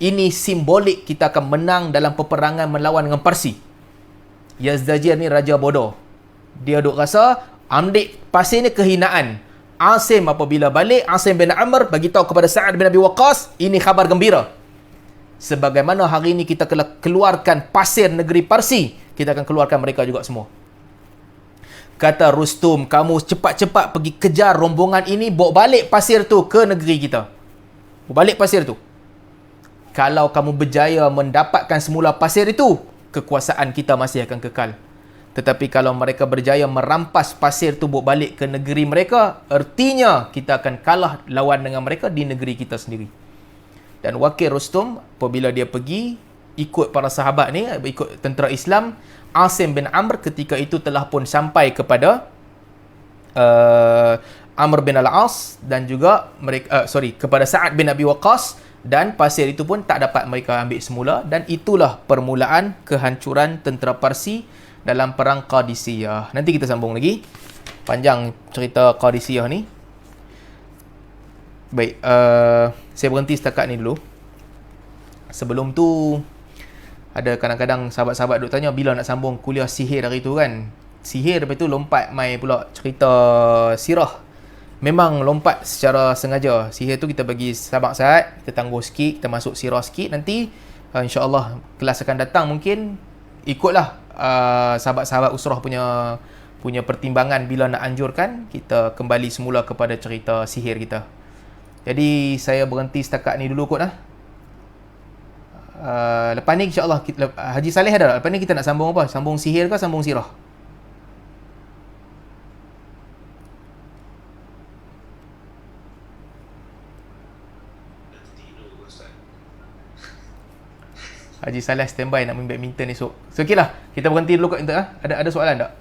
Ini simbolik kita akan menang dalam peperangan melawan dengan Parsi. Yazdajir ni raja bodoh. Dia duk rasa ambil pasir ni kehinaan. Asim apabila balik, Asim bin Amr bagi tahu kepada Sa'ad bin Abi Waqqas, ini khabar gembira. Sebagaimana hari ini kita keluarkan pasir negeri Parsi, kita akan keluarkan mereka juga semua. Kata Rustum, kamu cepat-cepat pergi kejar rombongan ini, bawa balik pasir tu ke negeri kita. Bawa balik pasir tu. Kalau kamu berjaya mendapatkan semula pasir itu, kekuasaan kita masih akan kekal. Tetapi kalau mereka berjaya merampas pasir itu bawa balik ke negeri mereka, artinya kita akan kalah lawan dengan mereka di negeri kita sendiri. Dan wakil Rustum, apabila dia pergi, ikut para sahabat ni, ikut tentera Islam, Asim bin Amr ketika itu telah pun sampai kepada Amr bin Al-As dan juga mereka, kepada Sa'ad bin Abi Waqqas, dan pasir itu pun tak dapat mereka ambil semula, dan itulah permulaan kehancuran tentera Parsi dalam perang Qadisiyah. Nanti kita sambung lagi. Panjang cerita Qadisiyah ni. Baik, saya berhenti setakat ni dulu. Sebelum tu, ada kadang-kadang sahabat-sahabat duk tanya bila nak sambung kuliah sihir hari tu kan. Sihir, lepas tu lompat mai pula cerita sirah. Memang lompat secara sengaja. Sihir tu kita bagi sahabat-sahabat, kita tangguh sikit, kita masuk sirah sikit. Nanti insya-Allah kelas akan datang mungkin ikutlah sahabat-sahabat usrah punya pertimbangan bila nak anjurkan, kita kembali semula kepada cerita sihir kita. Jadi saya berhenti setakat ni dulu kot lah. Lepas ni insya-Allah Haji Saleh ada. Lepas ni kita nak sambung apa? Sambung sihir ke sambung sirah? Haji Saleh standby nak main badminton esok. So okey lah, kita berhenti dulu kat kita. Ada soalan tak?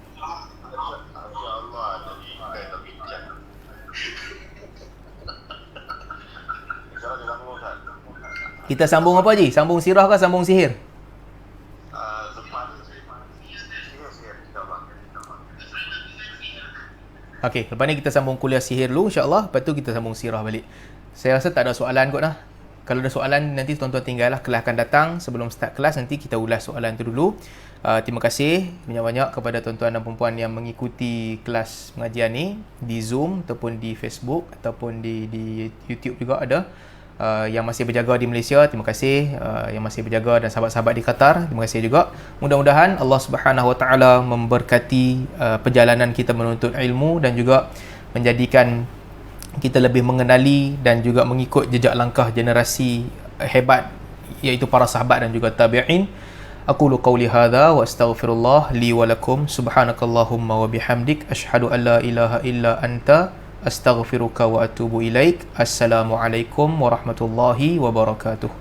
Kita sambung apa Haji? Sambung sirah ke sambung sihir? Okey, lepas ni kita sambung kuliah sihir dulu insya-Allah, lepas tu kita sambung sirah balik. Saya rasa tak ada soalan kot lah. Kalau ada soalan nanti tuan-tuan tinggal lah, kelas akan datang. Sebelum start kelas nanti kita ulas soalan tu dulu. Terima kasih banyak-banyak kepada tuan-tuan dan puan yang mengikuti kelas pengajian ni di Zoom ataupun di Facebook ataupun di YouTube juga ada. Yang masih berjaga di Malaysia, terima kasih. Yang masih berjaga dan sahabat-sahabat di Qatar, terima kasih juga. Mudah-mudahan Allah Subhanahu Wa Taala memberkati perjalanan kita menuntut ilmu dan juga menjadikan kita lebih mengenali dan juga mengikut jejak langkah generasi hebat iaitu para sahabat dan juga tabi'in. Aqulu qawli hadha wa astaghfirullah li wa lakum. Subhanakallahumma wa bihamdik asyhadu an la ilaha illa anta astaghfiruka wa atubu ilaik. Assalamualaikum warahmatullahi wabarakatuh.